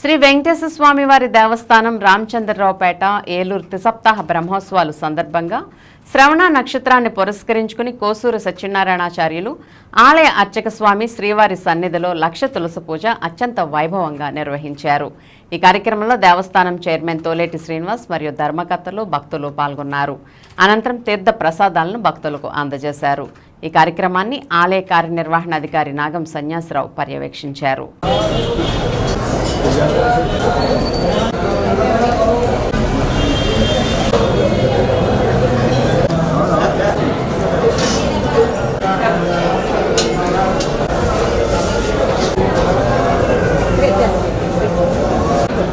Shri Venkateswara Swamy వారి దేవస్థానం రామచంద్రరావుపేట ఏలూరు త్రిసప్తాహ బ్రహ్మోత్సవాలు సందర్భంగా శ్రవణ నక్షత్రాన్ని పురస్కరించుకుని కోసూరు సత్యనారాయణాచార్యులు ఆలయ అర్చక స్వామి శ్రీవారి సన్నిధిలో లక్ష తులసి పూజ అత్యంత వైభవంగా నిర్వహించారు. ఈ కార్యక్రమంలో దేవస్థానం చైర్మన్ తోలేటి శ్రీనివాస్ మరియు ధర్మకర్తలు, భక్తులు పాల్గొన్నారు. అనంతరం తీర్థ ప్రసాదాలను భక్తులకు అందజేశారు. ఈ కార్యక్రమాన్ని ఆలయ కార్యనిర్వహణాధికారి నాగం సన్యాసరావు పర్యవేక్షించారు.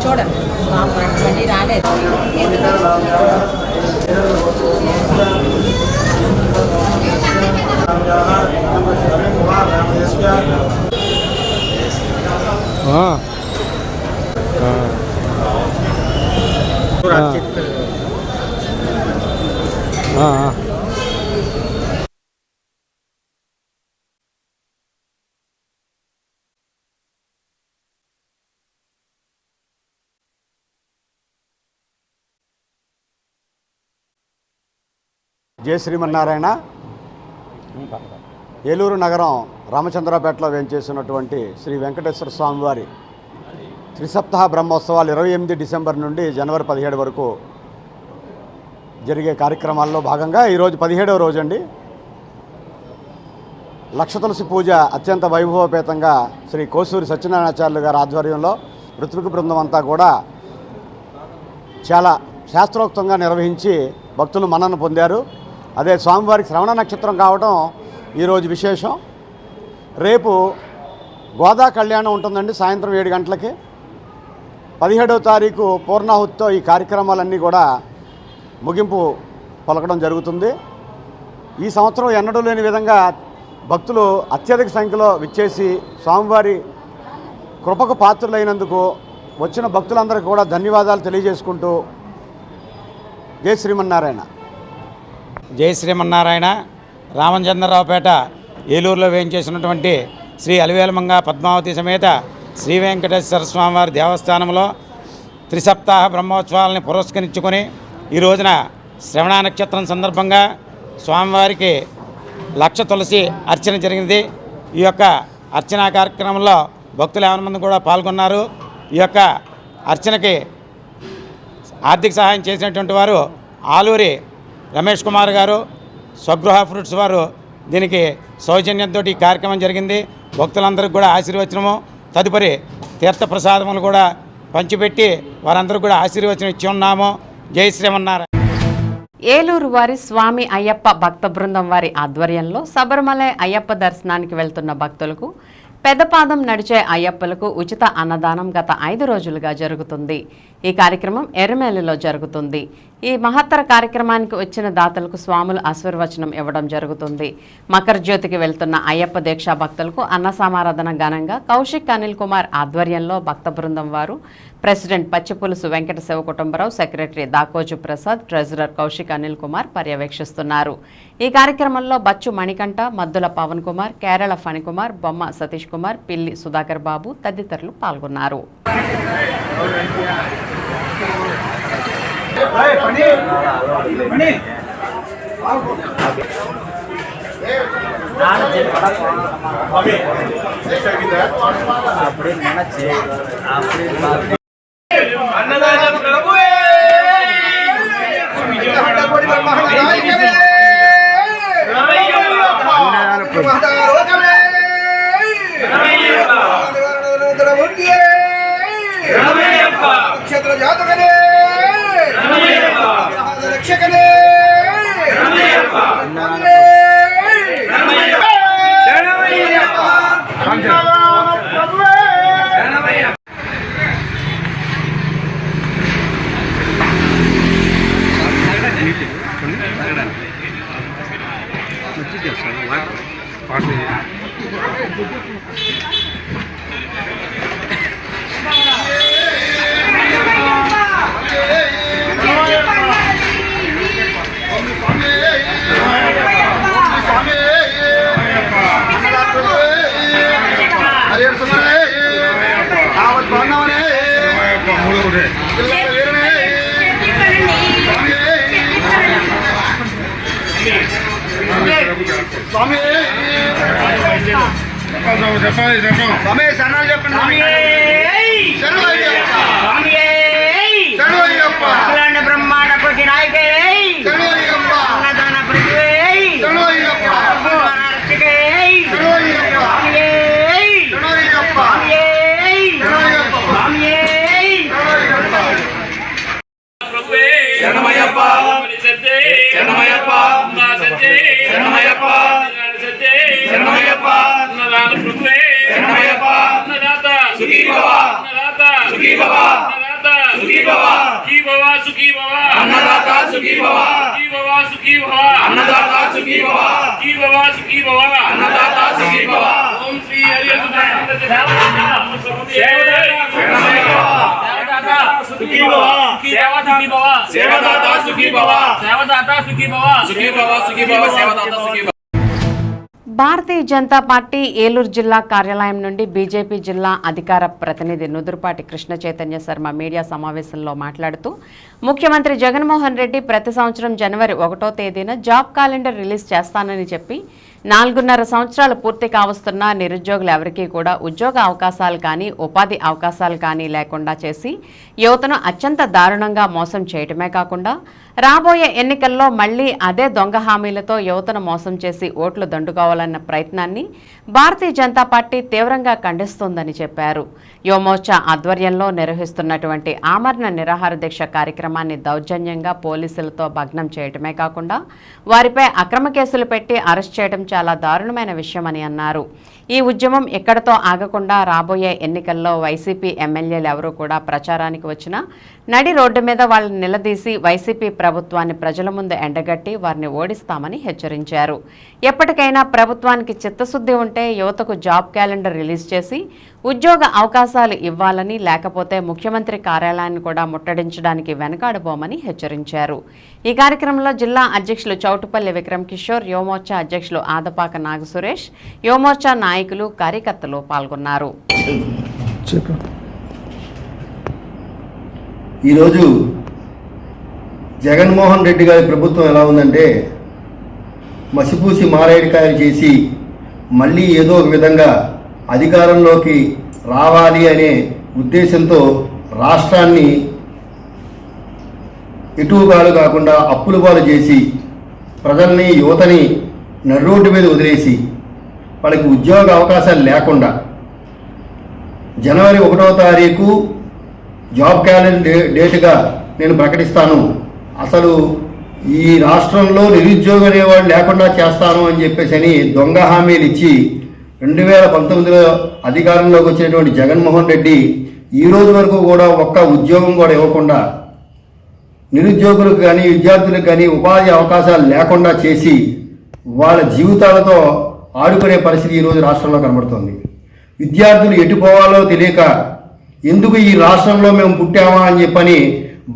చూడండి మళ్ళీ రాలేదు. జై శ్రీమన్నారాయణ. ఏలూరు నగరం రామచంద్రపేటలో వేంచేసినటువంటి శ్రీ వెంకటేశ్వర స్వామివారి త్రిసప్తాహ బ్రహ్మోత్సవాలు 28 డిసెంబర్ నుండి జనవరి 17 వరకు జరిగే కార్యక్రమాల్లో భాగంగా ఈరోజు 17వ రోజు అండి. లక్ష తులసి పూజ అత్యంత వైభవపేతంగా శ్రీ కోసూరి సత్యనారాయణాచార్యులు గారి ఆధ్వర్యంలో ఋత్విక బృందం అంతా కూడా చాలా శాస్త్రోక్తంగా నిర్వహించి భక్తులు మన్నన పొందారు. అదే స్వామివారికి శ్రవణ నక్షత్రం కావడం ఈరోజు విశేషం. రేపు గోదా కళ్యాణం ఉంటుందండి సాయంత్రం 7 గంటలకి. 17వ తారీఖు పూర్ణాహుతితో ఈ కార్యక్రమాలన్నీ కూడా ముగింపు పలకడం జరుగుతుంది. ఈ సంవత్సరం ఎన్నడూ లేని విధంగా భక్తులు అత్యధిక సంఖ్యలో విచ్చేసి స్వామివారి కృపకు పాత్రులైనందుకు వచ్చిన భక్తులందరికీ కూడా ధన్యవాదాలు తెలియజేసుకుంటూ జై శ్రీమన్నారాయణ. జై శ్రీమన్నారాయణ. రామచంద్రరావుపేట ఏలూరులో వేయించేసినటువంటి శ్రీ అలివేలమంగ పద్మావతి సమేత శ్రీ వెంకటేశ్వర స్వామివారి దేవస్థానంలో త్రిసప్తాహ బ్రహ్మోత్సవాలని పురస్కరించుకొని ఈ రోజున శ్రవణ నక్షత్రం సందర్భంగా స్వామివారికి లక్ష తులసి అర్చన జరిగింది. ఈ యొక్క అర్చనా కార్యక్రమంలో భక్తులు 50 మంది కూడా పాల్గొన్నారు. ఈ యొక్క అర్చనకి ఆర్థిక సహాయం చేసినటువంటి వారు ఆలూరి రమేష్ కుమార్ గారు, స్వగృహ ఫ్రూట్స్ వారు దీనికి సౌజన్యంతో ఈ కార్యక్రమం జరిగింది. భక్తులందరికీ కూడా ఆశీర్వచనము, తదుపరి తీర్థ ప్రసాదములు కూడా పంచిపెట్టి వారందరూ కూడా ఆశీర్వచనం ఇచ్చి ఉన్నాము. జై శ్రీమన్నారాయణ. ఏలూరు వారి స్వామి అయ్యప్ప భక్త బృందం వారి ఆధ్వర్యంలో శబరిమల అయ్యప్ప దర్శనానికి వెళ్తున్న భక్తులకు పెద్దపాదం నడిచే అయ్యప్పలకు ఉచిత అన్నదానం గత 5 రోజులుగా జరుగుతుంది. ఈ కార్యక్రమం ఎర్రమేలిలో జరుగుతుంది. ఈ మహత్తర కార్యక్రమానికి వచ్చిన దాతలకు స్వాములు ఆశీర్వచనం ఇవ్వడం జరుగుతుంది. మకర జ్యోతికి వెళ్తున్న అయ్యప్ప దీక్షా భక్తులకు అన్న సమారాధన ఘనంగా కౌశిక్ అనిల్ కుమార్ ఆధ్వర్యంలో భక్త బృందం వారు president Pachipulusu Venkata Siva Kutumbarao, secretary Dakoju Prasad, treasurer Kaushik Anil Kumar పర్యవేక్షిస్తున్నారు. ఈ కార్యక్రమంలో బచ్చు మణికంఠ, మద్దుల పవన్ కుమార్, కేరళ ఫణికుమార్, బొమ్మ సతీష్ కుమార్, పిల్లి సుధాకర్ బాబు తదితరులు పాల్గొన్నారు. అన్నదాన యాదవనే రక్షకనే స్వామి స్వామి శరణాలు చెప్పండి బ్రహ్మాండ ప్రతి నాయకే అన్నదాన భారతీయ జనతా పార్టీ ఏలూరు జిల్లా కార్యాలయం నుండి బీజేపీ జిల్లా అధికార ప్రతినిధి నుదురుపాటి కృష్ణ చైతన్య శర్మ మీడియా సమావేశంలో మాట్లాడుతూ ముఖ్యమంత్రి జగన్మోహన్ రెడ్డి ప్రతి సంవత్సరం జనవరి 1వ తేదీన జాబ్ క్యాలెండర్ రిలీజ్ చేస్తానని చెప్పి 4.5 సంవత్సరాలు పూర్తి కావస్తున్న నిరుద్యోగులు ఎవరికీ కూడా ఉద్యోగ అవకాశాలు కానీ ఉపాధి అవకాశాలు కానీ లేకుండా చేసి యువతను అత్యంత దారుణంగా మోసం చేయటమే కాకుండా రాబోయే ఎన్నికల్లో మళ్లీ అదే దొంగ హామీలతో యువతను మోసం చేసి ఓట్లు దండుకోవాలన్న ప్రయత్నాన్ని భారతీయ జనతా పార్టీ తీవ్రంగా ఖండిస్తోందని చెప్పారు. యువమోర్చా ఆధ్వర్యంలో నిర్వహిస్తున్నటువంటి ఆమరణ నిరాహార దీక్ష కార్యక్రమాన్ని దౌర్జన్యంగా పోలీసులతో భగ్నం చేయటమే కాకుండా వారిపై అక్రమ కేసులు పెట్టి అరెస్ట్ చేయడం చాలా దారుణమైన విషయమని అన్నారు. ఈ ఉద్యమం ఎక్కడితో ఆగకుండా రాబోయే ఎన్నికల్లో వైసీపీ ఎమ్మెల్యేలు ఎవరూ కూడా ప్రచారానికి వచ్చినా నడి రోడ్డు మీద వాళ్ళని నిలదీసి వైసీపీ ప్రభుత్వాన్ని ప్రజల ముందు ఎండగట్టి వారిని ఓడిస్తామని హెచ్చరించారు. ఎప్పటికైనా ప్రభుత్వానికి చిత్తశుద్ధి ఉంటే యువతకు జాబ్ క్యాలెండర్ రిలీజ్ చేసి ఉద్యోగ అవకాశాలు ఇవ్వాలని, లేకపోతే ముఖ్యమంత్రి కార్యాలయాన్ని కూడా ముట్టడించడానికి వెనకాడబోమని హెచ్చరించారు. ఈ కార్యక్రమంలో జిల్లా అధ్యక్షులు చౌటుపల్లి విక్రమ్ కిషోర్, యువమోర్చా అధ్యక్షులు ఆదపాక నాగ సురేష్, యువమోర్చా నాయకులు, కార్యకర్తలు పాల్గొన్నారు. ఈరోజు జగన్మోహన్ రెడ్డి గారి ప్రభుత్వం ఎలా ఉందంటే మసిపూసి మారేడుకాయలు చేసి మళ్ళీ ఏదో ఒక విధంగా అధికారంలోకి రావాలి అనే ఉద్దేశంతో రాష్ట్రాన్ని ఎటుగాలు కాకుండా అప్పుల పాలు చేసి ప్రజల్ని, యువతని నడిరోడ్డు మీద వదిలేసి వాళ్ళకి ఉద్యోగ అవకాశాలు లేకుండా జనవరి 1వ తారీఖు జాబ్ క్యాలెండర్ డేట్గా నేను ప్రకటిస్తాను, అసలు ఈ రాష్ట్రంలో నిరుద్యోగం అనేవాడు లేకుండా చేస్తాను అని చెప్పేసి దొంగ హామీలు ఇచ్చి 2019లో అధికారంలోకి వచ్చినటువంటి జగన్మోహన్ రెడ్డి ఈ రోజు వరకు కూడా ఒక్క ఉద్యోగం కూడా ఇవ్వకుండా నిరుద్యోగులకు కానీ విద్యార్థులకు కానీ ఉపాధి అవకాశాలు లేకుండా చేసి వాళ్ళ జీవితాలతో ఆడుకునే పరిస్థితి ఈరోజు రాష్ట్రంలో కనబడుతుంది. విద్యార్థులు ఎటు పోవాలో తెలియక ఎందుకు ఈ రాష్ట్రంలో మేము పుట్టామా అని చెప్పని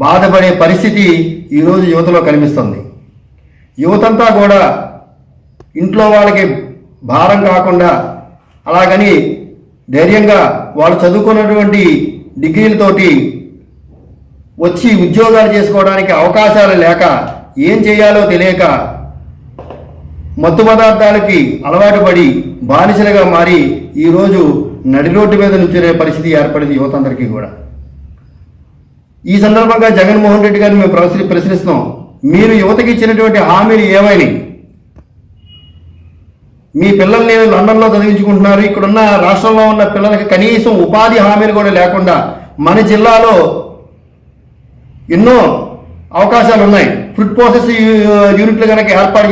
బాధపడే పరిస్థితి ఈరోజు యువతలో కనిపిస్తుంది. యువతంతా కూడా ఇంట్లో వాళ్ళకి భారం కాకుండా అలాగని ధైర్యంగా వాళ్ళు చదువుకున్నటువంటి డిగ్రీలతోటి వచ్చి ఉద్యోగాలు చేసుకోవడానికి అవకాశాలు లేక ఏం చేయాలో తెలియక మత్తు పదార్థాలకి అలవాటు పడి బానిసలుగా మారి ఈరోజు నడి రోడ్డు మీద నుంచునే పరిస్థితి ఏర్పడింది యువతందరికీ కూడా. ఈ సందర్భంగా జగన్మోహన్ రెడ్డి గారిని మేము ప్రశ్నిస్తున్నాం, మీరు యువతకి ఇచ్చినటువంటి హామీలు ఏమైనాయి? మీ పిల్లల్ని లండన్లో చదివించుకుంటున్నారు, ఇక్కడున్న రాష్ట్రంలో ఉన్న పిల్లలకి కనీసం ఉపాధి హామీలు కూడా లేకుండా మన జిల్లాలో ఎన్నో అవకాశాలు ఉన్నాయి. ఫుడ్ ప్రాసెస్ యూనిట్లు కనుక ఏర్పాటు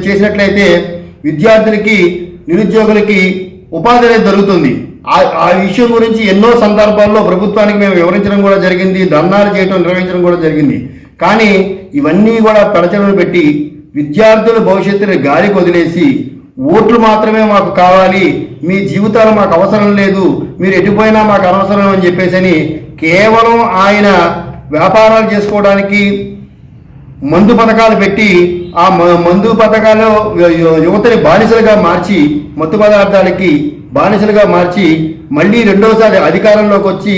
చేసినట్లయితే విద్యార్థులకి, నిరుద్యోగులకి ఉపాధి అనేది దొరుకుతుంది. ఆ విషయం గురించి ఎన్నో సందర్భాల్లో ప్రభుత్వానికి మేము వివరించడం కూడా జరిగింది, ధర్నాలు చేయడం, నిర్వహించడం కూడా జరిగింది. కానీ ఇవన్నీ కూడా పెడచెవిన పెట్టి విద్యార్థుల భవిష్యత్తుని గాలికి వదిలేసి ఓట్లు మాత్రమే మాకు కావాలి, మీ జీవితాలు మాకు అవసరం లేదు, మీరు ఎటుపోయినా మాకు అనవసరం అని చెప్పేసి కేవలం ఆయన వ్యాపారాలు చేసుకోవడానికి మందు పథకాలు పెట్టి ఆ మందు పథకాలు యువతని బానిసలుగా మార్చి, మత్తు పదార్థాలకి బానిసలుగా మార్చి మళ్ళీ రెండోసారి అధికారంలోకి వచ్చి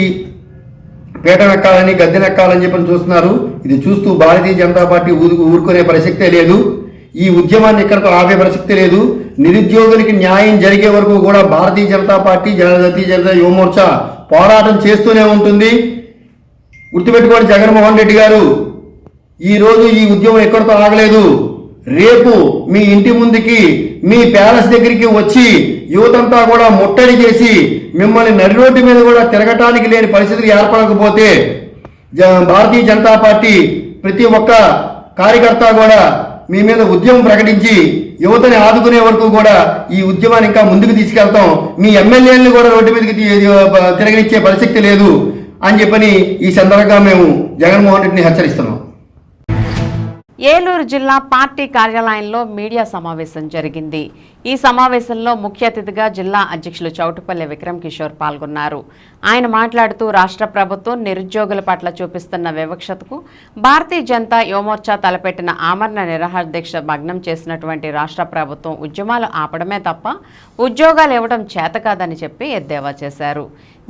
పీటనెక్కాలని, గద్దెనెక్కాలని చెప్పని చూస్తున్నారు. ఇది చూస్తూ భారతీయ జనతా పార్టీ ఊరుకునే ప్రసక్తే లేదు. ఈ ఉద్యమాన్ని ఇక్కడితో ఆపే ప్రసక్తి లేదు. నిరుద్యోగులకి న్యాయం జరిగే వరకు కూడా భారతీయ జనతా పార్టీ, జాతీయ జనతా యువమోర్చా పోరాటం చేస్తూనే ఉంటుంది. గుర్తుపెట్టుకోండి, జగన్మోహన్ రెడ్డి గారు, ఈరోజు ఈ ఉద్యమం ఎక్కడితో ఆగలేదు. రేపు మీ ఇంటి ముందుకి, మీ ప్యాలెస్ దగ్గరికి వచ్చి యువతంతా కూడా ముట్టడి చేసి మిమ్మల్ని నడి రోడ్డు మీద కూడా తిరగటానికి లేని పరిస్థితులు ఏర్పడకపోతే భారతీయ జనతా పార్టీ ప్రతి ఒక్క కార్యకర్త కూడా మీ మీద ఉద్యమం ప్రకటించి యువతని ఆదుకునే వరకు కూడా ఈ ఉద్యమాన్ని ఇంకా ముందుకు తీసుకెళ్తాం. మీ ఎమ్మెల్యేలను కూడా రోడ్డు మీదకి తిరగనిచ్చే పరిస్థితి లేదు అని చెప్పని ఈ సందర్భంగా మేము జగన్మోహన్ రెడ్డిని హెచ్చరిస్తున్నాం. ఏలూరు జిల్లా పార్టీ కార్యాలయంలో మీడియా సమావేశం జరిగింది. ఈ సమావేశంలో ముఖ్య అతిథిగా జిల్లా అధ్యక్షులు చౌటుపల్లి విక్రమ్ కిషోర్ పాల్గొన్నారు. ఆయన మాట్లాడుతూ రాష్ట్ర ప్రభుత్వం నిరుద్యోగుల పట్ల చూపిస్తున్న వివక్షతకు భారతీయ జనతా యువమోర్చా తలపెట్టిన ఆమరణ నిరాహార దీక్ష భగ్నం చేసినటువంటి రాష్ట్ర ప్రభుత్వం ఉద్యమాలు ఆపడమే తప్ప ఉద్యోగాలు ఇవ్వడం చేతకాదని చెప్పి ఎద్దేవా చేశారు.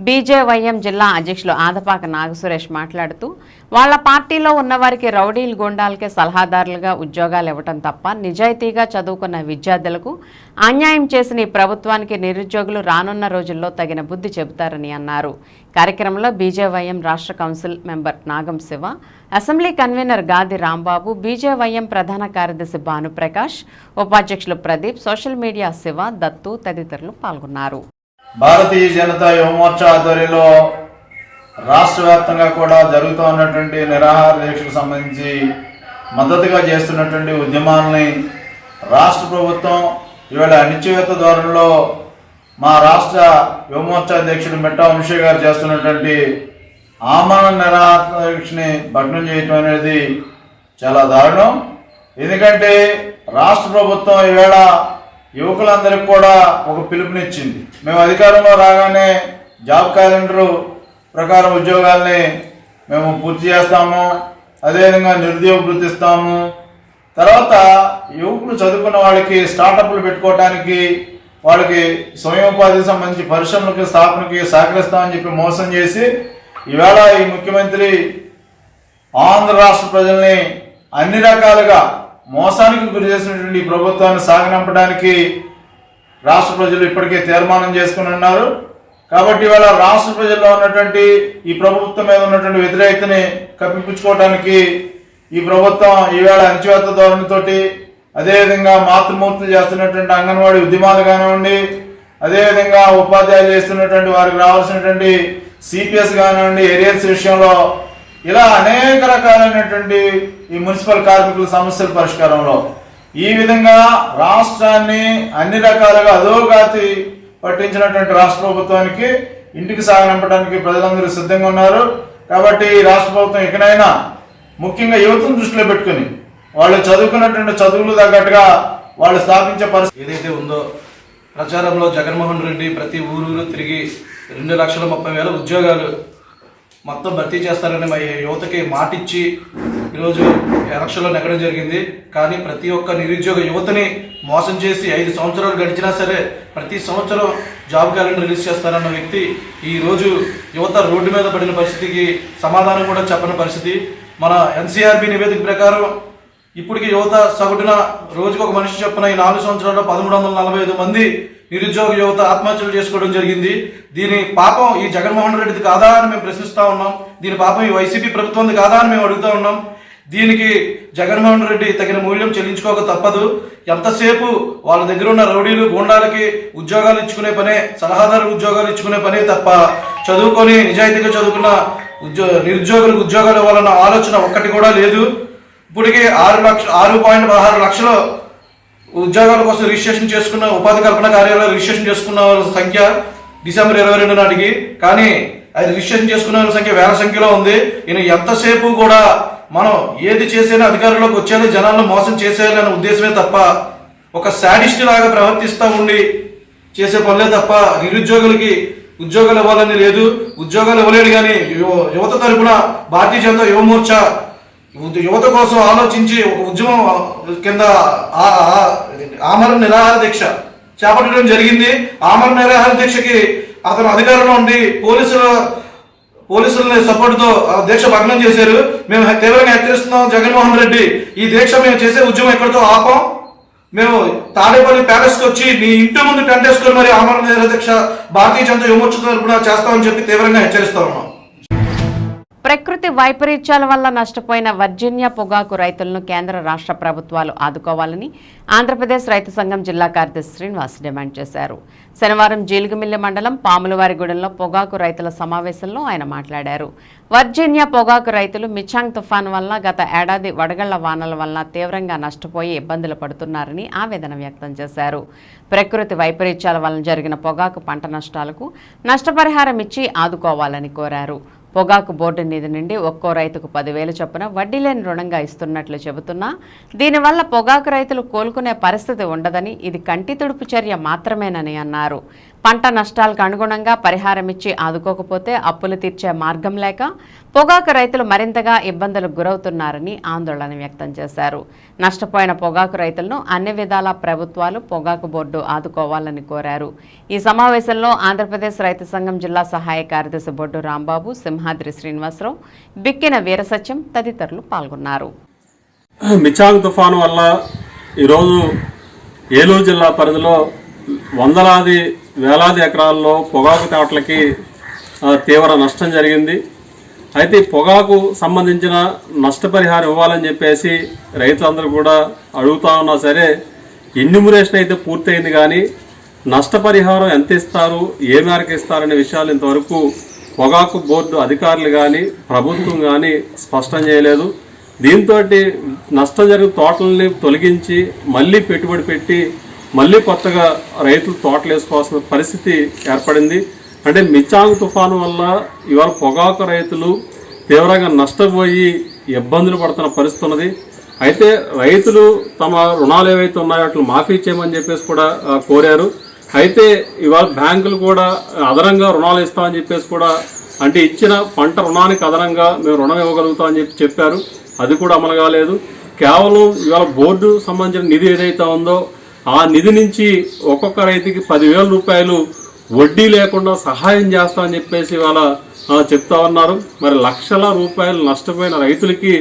బీజేవైఎం జిల్లా అధ్యక్షులు ఆదపాక నాగసురేష్ మాట్లాడుతూ వాళ్ల పార్టీలో ఉన్నవారికి రౌడీలు, గుండాలకే సలహాదారులుగా ఉద్యోగాలు ఇవ్వటం తప్ప నిజాయితీగా చదువుకున్న విద్యార్థులకు అన్యాయం చేసిన ఈ ప్రభుత్వానికి నిరుద్యోగులు రానున్న రోజుల్లో తగిన బుద్ధి చెబుతారని అన్నారు. కార్యక్రమంలో బీజేవైఎం రాష్ట్ర కౌన్సిల్ మెంబర్ నాగం శివ, అసెంబ్లీ కన్వీనర్ గాది రాంబాబు, బీజేవైఎం ప్రధాన కార్యదర్శి భానుప్రకాష్, ఉపాధ్యక్షులు ప్రదీప్, సోషల్ మీడియా శివ, దత్తు తదితరులు పాల్గొన్నారు. భారతీయ జనతా యువమోర్చా ఆధ్వర్యంలో రాష్ట్ర వ్యాప్తంగా కూడా జరుగుతూ ఉన్నటువంటి నిరాహార దీక్షకు సంబంధించి మద్దతుగా చేస్తున్నటువంటి ఉద్యమాలని రాష్ట్ర ప్రభుత్వం ఇవాళ అణిచివేత ధోరణిలో మా రాష్ట్ర యువమోర్చా అధ్యక్షుడు మిట్టా వంశీ గారు చేస్తున్నటువంటి ఆమరణ నిరాహార దీక్షని భగ్నం చేయటం అనేది చాలా దారుణం. ఎందుకంటే రాష్ట్ర ప్రభుత్వం ఈవేళ యువకులందరికీ కూడా ఒక పిలుపునిచ్చింది. మేము అధికారంలో రాగానే జాబ్ క్యాలెండరు ప్రకారం ఉద్యోగాల్ని మేము పూర్తి చేస్తాము, అదేవిధంగా నిరుద్యోగ వృత్తి ఇస్తాము, తర్వాత యువకులు చదువుకున్న వాళ్ళకి స్టార్టప్లు పెట్టుకోవడానికి, వాళ్ళకి స్వయం ఉపాధికి సంబంధించి పరిశ్రమలకి స్థాపనకి సహకరిస్తామని చెప్పి మోసం చేసి ఈవేళ ఈ ముఖ్యమంత్రి ఆంధ్ర రాష్ట్ర ప్రజల్ని అన్ని రకాలుగా మోసానికి గురి చేసినటువంటి ప్రభుత్వాన్ని సాగనంపడానికి రాష్ట్ర ప్రజలు ఇప్పటికే తీర్మానం చేసుకుని ఉన్నారు. కాబట్టి ఇవాళ రాష్ట్ర ప్రజల్లో ఉన్నటువంటి ఈ ప్రభుత్వం మీద ఉన్నటువంటి వ్యతిరేకతని కప్పిపుచ్చుకోవడానికి ఈ ప్రభుత్వం ఈవేళ అణచివేత ధోరణితోటి, అదేవిధంగా మాతృమూర్తులు చేస్తున్నటువంటి అంగన్వాడీ ఉద్యమాలు కానివ్వండి, అదేవిధంగా ఉపాధ్యాయులు చేస్తున్నటువంటి వారికి రావాల్సినటువంటి సిపిఎస్ కానివ్వండి, ఏరియల్స్ విషయంలో ఇలా అనేక రకాలైనటువంటి ఈ మున్సిపల్ కార్మికుల సమస్యల పరిష్కారంలో ఈ విధంగా రాష్ట్రాన్ని అన్ని రకాలుగా అధోగతి పట్టించినటువంటి రాష్ట్ర ప్రభుత్వానికి ఇంటికి సాగనంపడానికి ప్రజలందరూ సిద్ధంగా ఉన్నారు. కాబట్టి రాష్ట్ర ప్రభుత్వం ఇకనైనా ముఖ్యంగా యువతను దృష్టిలో పెట్టుకుని వాళ్ళు చదువుకున్నటువంటి చదువులు తగ్గట్టుగా వాళ్ళు స్థాపించే పరిస్థితి ఏదైతే ఉందో, ప్రచారంలో జగన్మోహన్ రెడ్డి ప్రతి ఊరూరు తిరిగి 2,30,000 ఉద్యోగాలు మొత్తం భర్తీ చేస్తారని మా యువతకి మాటిచ్చి ఈరోజు ఎలక్షన్లో నెగ్గడం జరిగింది. కానీ ప్రతి ఒక్క నిరుద్యోగ యువతని మోసం చేసి 5 సంవత్సరాలు గడిచినా సరే ప్రతి సంవత్సరం జాబ్ క్యాలెండర్ రిలీజ్ చేస్తారన్న వ్యక్తి ఈరోజు యువత రోడ్డు మీద పడిన పరిస్థితికి సమాధానం కూడా చెప్పని పరిస్థితి. మన ఎన్సీఆర్బీ నివేదిక ప్రకారం ఇప్పటికి యువత సగటున రోజుకు ఒక మనిషి చొప్పున ఈ 4 సంవత్సరాల్లో 1,345 మంది నిరుద్యోగ యువత ఆత్మహత్యలు చేసుకోవడం జరిగింది. దీని పాపం ఈ జగన్మోహన్ రెడ్డిది కాదా అని మేము ప్రశ్నిస్తూ ఉన్నాం. దీని పాపం ఈ వైసీపీ ప్రభుత్వంది కాదా అని మేము అడుగుతూ ఉన్నాం. దీనికి జగన్మోహన్ రెడ్డి తగిన మూల్యం చెల్లించుకోక తప్పదు. ఎంతసేపు వాళ్ళ దగ్గర ఉన్న రౌడీలు, గూండాలకి ఉద్యోగాలు ఇచ్చుకునే పనే, సలహాదారు ఉద్యోగాలు ఇచ్చుకునే పనే తప్ప చదువుకొని నిజాయితీగా చదువుకున్న నిరుద్యోగులకు ఉద్యోగాలు ఇవ్వాలన్న ఆలోచన ఒక్కటి కూడా లేదు. ఇప్పటికీ 6.16 లక్షల ఉద్యోగాల కోసం రిజిస్ట్రేషన్ చేసుకున్న ఉపాధి కల్పన కార్యాలయాలు రిజిస్ట్రేషన్ చేసుకున్న వాళ్ళ సంఖ్య డిసెంబర్ 22 నాటికి, కానీ అది రిజిస్ట్రేషన్ చేసుకున్న వాళ్ళ సంఖ్య వేల సంఖ్యలో ఉంది. ఈయన ఎంతసేపు కూడా మనం ఏది చేసేనా అధికారంలోకి వచ్చేది జనాలను మోసం చేసేయాలనే ఉద్దేశమే తప్ప ఒక శాడిస్ట్ లాగా ప్రవర్తిస్తూ ఉండి చేసే పనులే తప్ప నిరుద్యోగులకి ఉద్యోగాలు ఇవ్వాలని లేదు. ఉద్యోగాలు ఇవ్వలేడు. కానీ యువత తరపున భారతీయ జనతా యువ మోర్చా యువత కోసం ఆలోచించి ఒక ఉద్యమం కింద ఆమరణ నిరాహార దీక్ష చేపట్టడం జరిగింది. ఆమరణ నిరాహార దీక్షకి అతను అధికారంలో ఉండి పోలీసుల సపోర్టుతో దీక్ష భగ్నం చేశారు. మేము తీవ్రంగా హెచ్చరిస్తున్నాం. జగన్మోహన్ రెడ్డి, ఈ దీక్ష మేము చేసే ఉద్యమం ఎక్కడితో ఆపం. మేము తాడేపల్లి ప్యాలెస్కి వచ్చి నీ ఇంటి ముందు టెంట్ వేసుకొని మరి ఆమరణ నిరాహార దీక్ష భారతీయ జనతా యువ మోర్చా తరపున చేస్తామని చెప్పి తీవ్రంగా హెచ్చరిస్తా ఉన్నాం. ప్రకృతి వైపరీత్యాల వల్ల నష్టపోయిన వర్జీనియా పొగాకు రైతులను కేంద్ర రాష్ట్ర ప్రభుత్వాలు ఆదుకోవాలని ఆంధ్రప్రదేశ్ రైతు సంఘం జిల్లా కార్యదర్శి శ్రీనివాస్ డిమాండ్ చేశారు. శనివారం జీలుగుమిల్లి మండలం పాములవారిగూడెంలో పొగాకు రైతుల సమావేశంలో ఆయన మాట్లాడారు. వర్జీనియా పొగాకు రైతులు మిచాంగ్ తుఫాను వల్ల గత ఏడాది వడగళ్ల వానల వల్ల తీవ్రంగా నష్టపోయి ఇబ్బందులు పడుతున్నారని ఆవేదన వ్యక్తం చేశారు. ప్రకృతి వైపరీత్యాల వల్ల జరిగిన పొగాకు పంట నష్టాలకు నష్టపరిహారం ఇచ్చి ఆదుకోవాలని కోరారు. పొగాకు బోర్డు నిధి నుండి ఒక్కో రైతుకు 10,000 చొప్పున వడ్డీ లేని రుణంగా ఇస్తున్నట్లు చెబుతున్నా దీనివల్ల పొగాకు రైతులు కోలుకునే పరిస్థితి ఉండదని, ఇది కంటి తుడుపు చర్య మాత్రమేనని అన్నారు. పంట నష్టాలకు అనుగుణంగా పరిహారం ఇచ్చి ఆదుకోకపోతే అప్పులు తీర్చే మార్గం లేక పొగాకు రైతులు మరింతగా ఇబ్బందులకు గురవుతున్నారని ఆందోళన వ్యక్తం చేశారు. నష్టపోయిన పొగాకు రైతులను అన్ని విధాలా ప్రభుత్వాలు పొగాకు బోర్డు ఆదుకోవాలని కోరారు. ఈ సమావేశంలో ఆంధ్రప్రదేశ్ రైతు సంఘం జిల్లా సహాయ కార్యదర్శి బొడ్డు రాంబాబు, సింహాద్రి శ్రీనివాసరావు, బిక్కిన వీరసత్యం తదితరులు పాల్గొన్నారు. మిచాంగ్ తుఫాను వల్ల ఈరోజు ఏలూరు జిల్లా పరిధిలో వేలాది ఎకరాల్లో పొగాకు తోటలకి తీవ్ర నష్టం జరిగింది. అయితే పొగాకు సంబంధించిన నష్టపరిహారం ఇవ్వాలని చెప్పేసి రైతులందరూ కూడా అడుగుతా ఉన్నా సరే ఎన్యూమరేషన్ అయితే పూర్తయింది, కానీ నష్టపరిహారం ఎంత ఇస్తారు, ఏ మేరకు ఇస్తారనే విషయాలు ఇంతవరకు పొగాకు బోర్డు అధికారులు కానీ ప్రభుత్వం కానీ స్పష్టం చేయలేదు. దీంతో నష్టం జరిగిన తోటలని తొలగించి మళ్ళీ పెట్టుబడి పెట్టి మళ్ళీ కొత్తగా రైతులు తోటలు వేసుకోవాల్సిన పరిస్థితి ఏర్పడింది. అంటే మిచాంగ్ తుఫాను వల్ల ఇవాళ పొగాకు రైతులు తీవ్రంగా నష్టపోయి ఇబ్బందులు పడుతున్న పరిస్థితి ఉన్నది. అయితే రైతులు తమ రుణాలు ఏవైతే ఉన్నాయో వాటిని మాఫీ చేయమని చెప్పేసి కూడా కోరారు. అయితే ఇవాళ బ్యాంకులు కూడా అదనంగా రుణాలు ఇస్తామని చెప్పేసి కూడా, అంటే ఇచ్చిన పంట రుణానికి అదనంగా మేము రుణం ఇవ్వగలుగుతామని చెప్పారు. అది కూడా అమలు కాలేదు. కేవలం ఇవాళ బోర్డు సంబంధించిన నిధి ఏదైతే ఉందో ఆ నిధి నుంచి ఒక్కొక్క రైతుకి 10,000 రూపాయలు వడ్డీ లేకుండా సహాయం చేస్తామని చెప్పేసి ఇవాళ చెప్తా ఉన్నారు. మరి లక్షల రూపాయలు నష్టపోయిన రైతులకి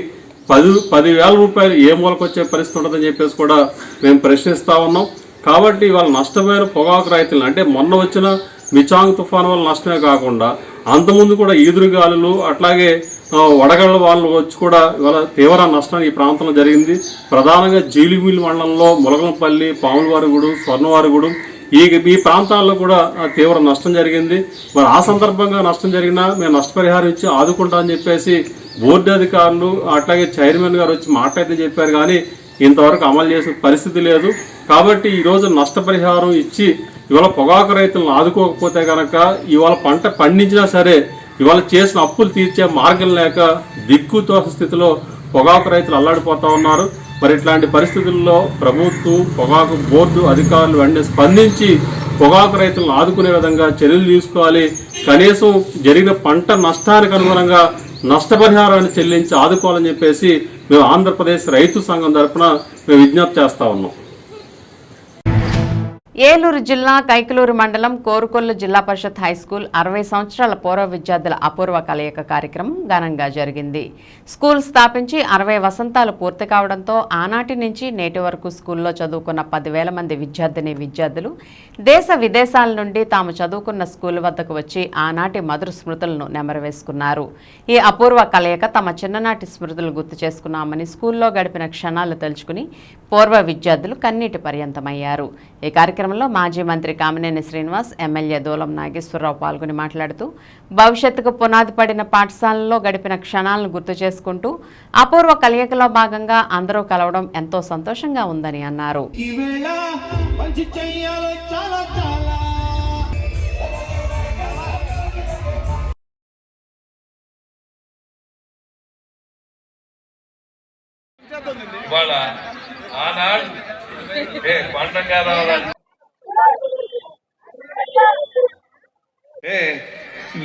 10,000 రూపాయలు ఏ మూలకు వచ్చే పరిస్థితి ఉంటుందని చెప్పేసి కూడా మేము ప్రశ్నిస్తూ ఉన్నాం. కాబట్టి ఇవాళ నష్టపోయిన పొగాకు రైతులను, అంటే మొన్న వచ్చిన మిచాంగ్ తుఫాను వల్ల నష్టమే కాకుండా అంతకుముందు కూడా ఈదురుగాలులు అట్లాగే వడగళ్ల వాళ్ళు వచ్చి కూడా ఇవాళ తీవ్ర నష్టం ఈ ప్రాంతంలో జరిగింది. ప్రధానంగా జీలిమిల్లి మండలంలో ములగలపల్లి, పాములవారిగూడెం, స్వర్ణవారిగూడెం ఈ ప్రాంతాల్లో కూడా తీవ్ర నష్టం జరిగింది. మరి ఆ సందర్భంగా నష్టం జరిగినా మేము నష్టపరిహారం ఇచ్చి ఆదుకుంటామని చెప్పేసి బోర్డు అధికారులు అట్లాగే చైర్మన్ గారు వచ్చి మాట్లాడితే చెప్పారు, కానీ ఇంతవరకు అమలు చేసిన పరిస్థితి లేదు. కాబట్టి ఈరోజు నష్టపరిహారం ఇచ్చి ఇవాళ పొగాకు రైతులను ఆదుకోకపోతే కనుక ఇవాళ పంట పండించినా సరే ఇవాళ చేసిన అప్పులు తీర్చే మార్గం లేక దిక్కుతో స్థితిలో పొగాకు రైతులు అల్లాడిపోతూ ఉన్నారు. మరి ఇట్లాంటి పరిస్థితుల్లో ప్రభుత్వం పొగాకు బోర్డు అధికారులు వెంటనే స్పందించి పొగాకు రైతులను ఆదుకునే విధంగా చర్యలు తీసుకోవాలి. కనీసం జరిగిన పంట నష్టానికి అనుగుణంగా నష్టపరిహారాన్ని చెల్లించి ఆదుకోవాలని చెప్పేసి మేము ఆంధ్రప్రదేశ్ రైతు సంఘం తరఫున మేము విజ్ఞప్తి చేస్తా ఉన్నాం. ఏలూరు జిల్లా కైకలూరు మండలం కోరుకొల్లు జిల్లా పరిషత్ హైస్కూల్ 60 సంవత్సరాల పూర్వ విద్యార్థుల అపూర్వ కలయిక కార్యక్రమం ఘనంగా జరిగింది. స్కూల్ స్థాపించి 60 వసంతాలు పూర్తి కావడంతో ఆనాటి నుంచి నేటి వరకు స్కూల్లో చదువుకున్న 10,000 మంది విద్యార్థులు దేశ విదేశాల నుండి తాము చదువుకున్న స్కూల్ వద్దకు వచ్చి ఆనాటి మధుర స్మృతులను నెమరవేసుకున్నారు. ఈ అపూర్వ కలయిక తమ చిన్ననాటి స్మృతులు గుర్తు చేసుకున్నామని స్కూల్లో గడిపిన క్షణాలు తలుచుకుని పూర్వ విద్యార్థులు కన్నీటి పర్యంతమయ్యారు. ఈ కార్యక్రమం కార్యక్రమంలో మాజీ మంత్రి కామినేని శ్రీనివాస్, ఎమ్మెల్యే దూలం నాగేశ్వరరావు పాల్గొని మాట్లాడుతూ భవిష్యత్తుకు పునాది పడిన పాఠశాలలో గడిపిన క్షణాలను గుర్తు చేసుకుంటూ అపూర్వ కలయికలో భాగంగా అందరూ కలవడం ఎంతో సంతోషంగా ఉందని అన్నారు.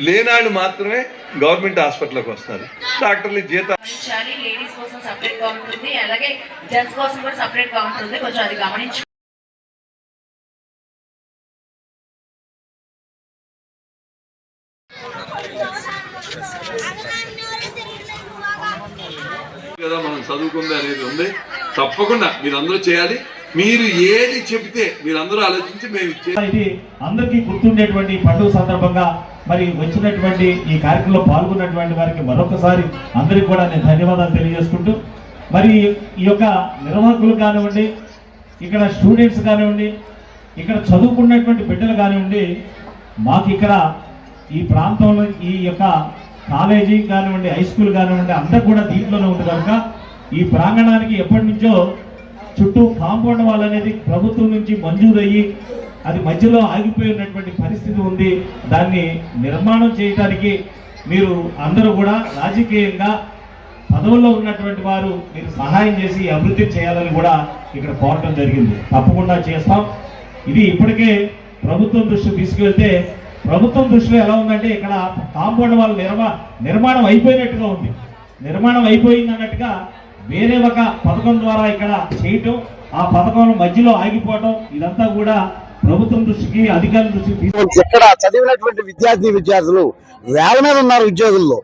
లేనాళ్ళు మాత్రమే గవర్నమెంట్ హాస్పిటల్కి వస్తారు. డాక్టర్లు జీతం లేడీస్ కోసం సపరేట్ గా ఉంటుంది, అలాగే జెంట్స్ కోసం కూడా సపరేట్ గా ఉంటుంది. కొంచెం అది గమనించు. కదా మనం చదువుకుంది అనేది ఉంది. తప్పకుండా మీరందరూ చేయాలి. మీరు ఏది చెప్తే మీరందరూ ఆలోచించి మేము ఇది అందరికీ గుర్తుండేటువంటి పండుగ సందర్భంగా మరి వచ్చినటువంటి ఈ కార్యక్రమంలో పాల్గొన్నటువంటి వారికి మరొకసారి అందరికీ కూడా నేను ధన్యవాదాలు తెలియజేసుకుంటూ, మరి ఈ యొక్క నిర్వాహకులు కానివ్వండి, ఇక్కడ స్టూడెంట్స్ కానివ్వండి, ఇక్కడ చదువుకున్నటువంటి బిడ్డలు కానివ్వండి, మాకు ఇక్కడ ఈ ప్రాంతంలో ఈ యొక్క కాలేజీ కానివ్వండి, హై స్కూల్ కానివ్వండి, అంతా కూడా దీంట్లోనే ఉంది కనుక ఈ ప్రాంగణానికి ఎప్పటి నుంచో చుట్టూ కాంపౌండ్ వాల్ అనేది ప్రభుత్వం నుంచి మంజూరయ్యి అది మధ్యలో ఆగిపోయినటువంటి పరిస్థితి ఉంది. దాన్ని నిర్మాణం చేయడానికి మీరు అందరూ కూడా రాజకీయంగా పదవుల్లో ఉన్నటువంటి వారు మీరు సహాయం చేసి అభివృద్ధి చేయాలని కూడా ఇక్కడ కోరటం జరిగింది. తప్పకుండా చేస్తాం. ఇది ఇప్పటికే ప్రభుత్వం దృష్టికి తీసుకెళ్తే ప్రభుత్వం దృష్టిలో ఎలా ఉందంటే ఇక్కడ కాంపౌండ్ వాల్ నిర్మాణం అయిపోయినట్టుగా ఉంది. నిర్మాణం అయిపోయింది అన్నట్టుగా వేరే ఒక పథకం ద్వారా ఇక్కడ చేయటం, ఆ పథకం మధ్యలో ఆగిపోవటం, ఇదంతా కూడా ప్రభుత్వం దృష్టికి అధికారుల దృష్టికి ఇక్కడ చదివినటువంటి విద్యార్థులు వేల మీద ఉన్నారు ఉద్యోగుల్లో.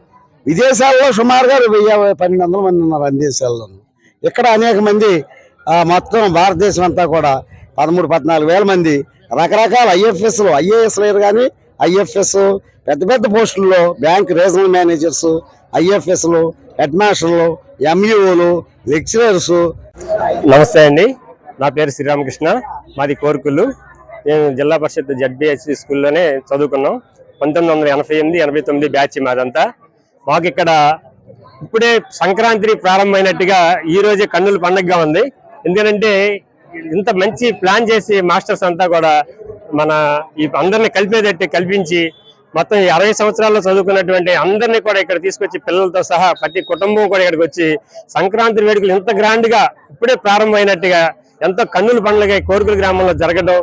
విదేశాల్లో సుమారుగా 1000-1200 మంది ఉన్నారు అన్ని దేశాల్లో. ఇక్కడ అనేక మంది మొత్తం భారతదేశం అంతా కూడా 13-14 వేల మంది రకరకాల ఐఎఫ్ఎస్లు, ఐఏఎస్ లేరు కానీ ఐఎఫ్ఎస్ పెద్ద పెద్ద పోస్టుల్లో బ్యాంక్ రీజనల్ మేనేజర్స్, ఐఎఫ్ఎస్లు, హెడ్ మాస్టర్లు, ఎంఈఓలు, లెక్చరర్స్. నమస్తే అండి, నా పేరు శ్రీరామకృష్ణ, మాది కోరుకులు. నేను జిల్లా పరిషత్ జడ్బిహెచ్సి స్కూల్లోనే చదువుకున్నాం. 1988-89 బ్యాచ్ మాదంతా. మాకు ఇక్కడ ఇప్పుడే సంక్రాంతి ప్రారంభమైనట్టుగా ఈ రోజే కన్నుల పండుగగా ఉంది. ఎందుకంటే ఇంత మంచి ప్లాన్ చేసి మాస్టర్స్ అంతా కూడా మన ఈ అందరినీ కల్పించి మొత్తం 60 సంవత్సరాల్లో చదువుకున్నటువంటి అందరినీ కూడా ఇక్కడ తీసుకొచ్చి పిల్లలతో సహా ప్రతి కుటుంబం కూడా ఇక్కడికి వచ్చి సంక్రాంతి వేడుకలు ఇంత గ్రాండ్ గా ఇప్పుడే ప్రారంభమైనట్టుగా ఎంతో కన్నుల పండుగ కోరుకుల గ్రామంలో జరగడం,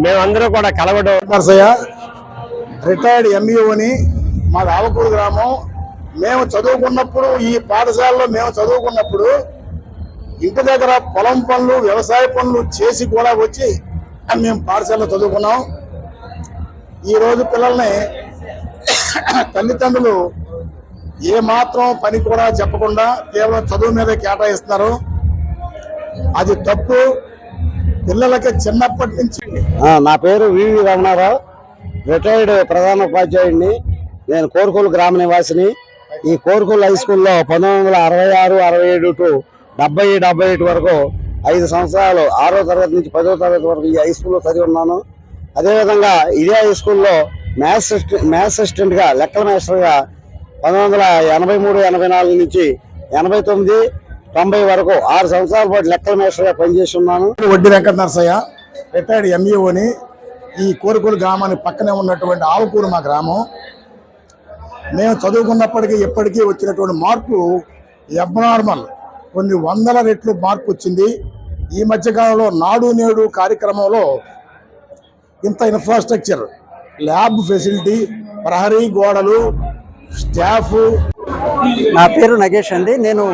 మేమందరూ కూడా కలవడం. రిటైర్డ్ ఎంఈఓని మా ఆవకూరు గ్రామం. మేము చదువుకున్నప్పుడు ఈ పాఠశాలలో ఇంటి దగ్గర పొలం పనులు, వ్యవసాయ పనులు చేసి కూడా వచ్చి మేము పాఠశాలలో చదువుకున్నాం. ఈరోజు పిల్లల్ని తల్లిదండ్రులు ఏమాత్రం పని కూడా చెప్పకుండా కేవలం చదువు మీద కేటాయిస్తున్నారు. అది తప్పు. పిల్లలకి చిన్నప్పటి నుంచి. నా పేరు వివి రమణారావు, రిటైర్డ్ ప్రధాన ఉపాధ్యాయుడిని. నేను కోరుకూలు గ్రామ నివాసిని. ఈ కోరుకూలు హై స్కూల్లో 1966-67 టు 70-71 వరకు 5 సంవత్సరాలు 6వ తరగతి నుంచి 10వ తరగతి వరకు ఈ హై స్కూల్లో చదివి ఉన్నాను. అదేవిధంగా ఇదే హై స్కూల్లో మ్యాథ్స్ అసిస్టెంట్గా, లెక్కల మాస్టర్గా 1983-84 నుంచి 89-90 వరకు 6 సంవత్సరాల పాటు లెక్కల మాస్టర్గా పనిచేసి ఉన్నాను. వడ్డీ వెంకట నరసయ్య, రిటైర్డ్ ఎంఈఓని. ఈ కోరుకూలు గ్రామానికి పక్కనే ఉన్నటువంటి ఆవకూరు మా గ్రామం. మేము చదువుకున్నప్పటికీ ఎప్పటికీ వచ్చినటువంటి మార్పు అబ్నార్మల్. కొన్ని వందల రెట్లు మార్పు వచ్చింది. ఈ మధ్యకాలంలో నాడు నేడు కార్యక్రమంలో ఇంత ఇన్ఫ్రాస్ట్రక్చర్, ల్యాబ్ ఫెసిలిటీ, ప్రహరీ గోడలు, స్టాఫ్. నా పేరు నగేష్ అండి. నేను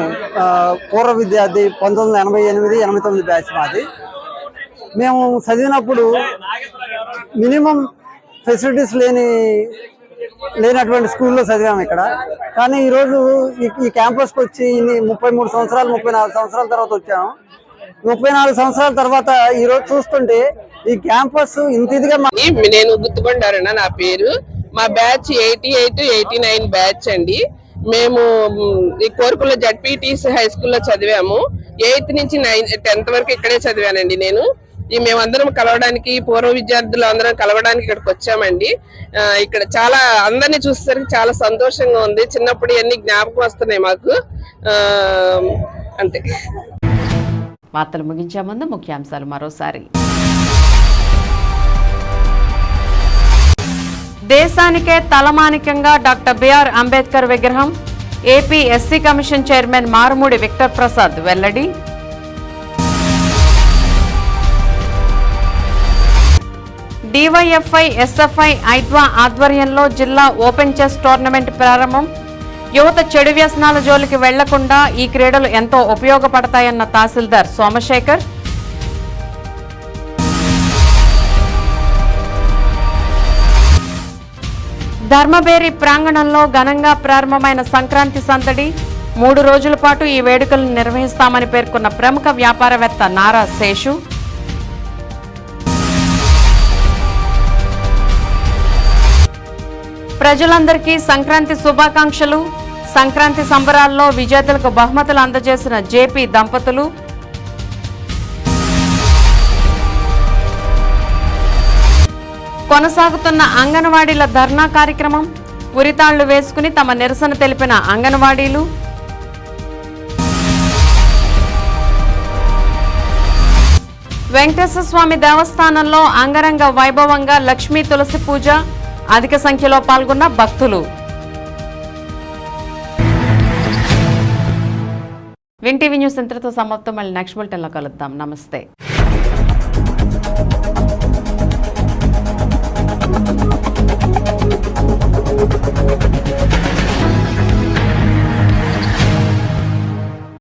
పూర్వ విద్యార్థి. 1988-89 బ్యాచ్ మాది. మేము చదివినప్పుడు మినిమం ఫెసిలిటీస్ లేనటువంటి స్కూల్లో చదివాము ఇక్కడ. కానీ ఈరోజు ఈ క్యాంపస్కి వచ్చి 33 సంవత్సరాలు 34 సంవత్సరాల తర్వాత వచ్చాము. 34 సంవత్సరాల తర్వాత ఈరోజు చూస్తుంటే ఈ క్యాంపస్ ఇంత ఇదిగా. నేను గుర్తుపడ్డారన్న నా పేరు. మా బ్యాచ్ 88-89 బ్యాచ్ అండి. మేము ఈ కోరుకుల జడ్పీటీసీ హై స్కూల్లో చదివాము. 8th నుంచి 10th వరకు ఇక్కడే చదివానండి నేను. మేమందరం కలవడానికి, పూర్వ విద్యార్థులు అందరం కలవడానికి ఇక్కడికి వచ్చామండి. ఇక్కడ చాలా అందరినీ చూసేసరికి చాలా సంతోషంగా ఉంది. చిన్నప్పుడు అన్ని జ్ఞాపకం వస్తున్నాయి మాకు. అంతే. వార్తలు ముగించే ముందు ముఖ్యాంశాలు మరోసారి. దేశానికే తలమానికంగా డాక్టర్ బిఆర్ అంబేద్కర్ విగ్రహం. AP SC commission chairman Marumudi Victor Prasad వెల్లడి. డివైఎఫ్ఐ ఎస్ఎఫ్ఐ ఐద్వా ఆధ్వర్యంలో జిల్లా ఓపెన్ చెస్ టోర్నమెంట్ ప్రారంభం. యువత చెడు వ్యసనాల జోలికి వెళ్లకుండా ఈ క్రీడలు ఎంతో ఉపయోగపడతాయన్న తహసీల్దార్ సోమశేఖర్. ధర్మబేరి ప్రాంగణంలో ఘనంగా ప్రారంభమైన సంక్రాంతి సందడి. 3 రోజుల పాటు ఈ వేడుకలను నిర్వహిస్తామని పేర్కొన్న ప్రముఖ వ్యాపారవేత్త నారా శేషు. ప్రజలందరికీ సంక్రాంతి శుభాకాంక్షలు. సంక్రాంతి సంబరాల్లో విజేతలకు బహుమతులు అందజేసిన జేపీ దంపతులు. కొనసాగుతున్న అంగన్వాడీల ధర్నా కార్యక్రమం. ఉరితాళ్లు వేసుకుని తమ నిరసన తెలిపిన అంగన్వాడీలు. వెంకటేశ్వర స్వామి దేవస్థానంలో అంగరంగ వైభవంగా లక్ష్మీ తులసి పూజ. అధిక సంఖ్యలో పాల్గొన్న భక్తులు. విన్ టీవీ న్యూస్ ఇంతటితో సమాప్తం. మళ్ళీ నెక్స్ట్ బులెటిన్లో కలుద్దాం. నమస్తే.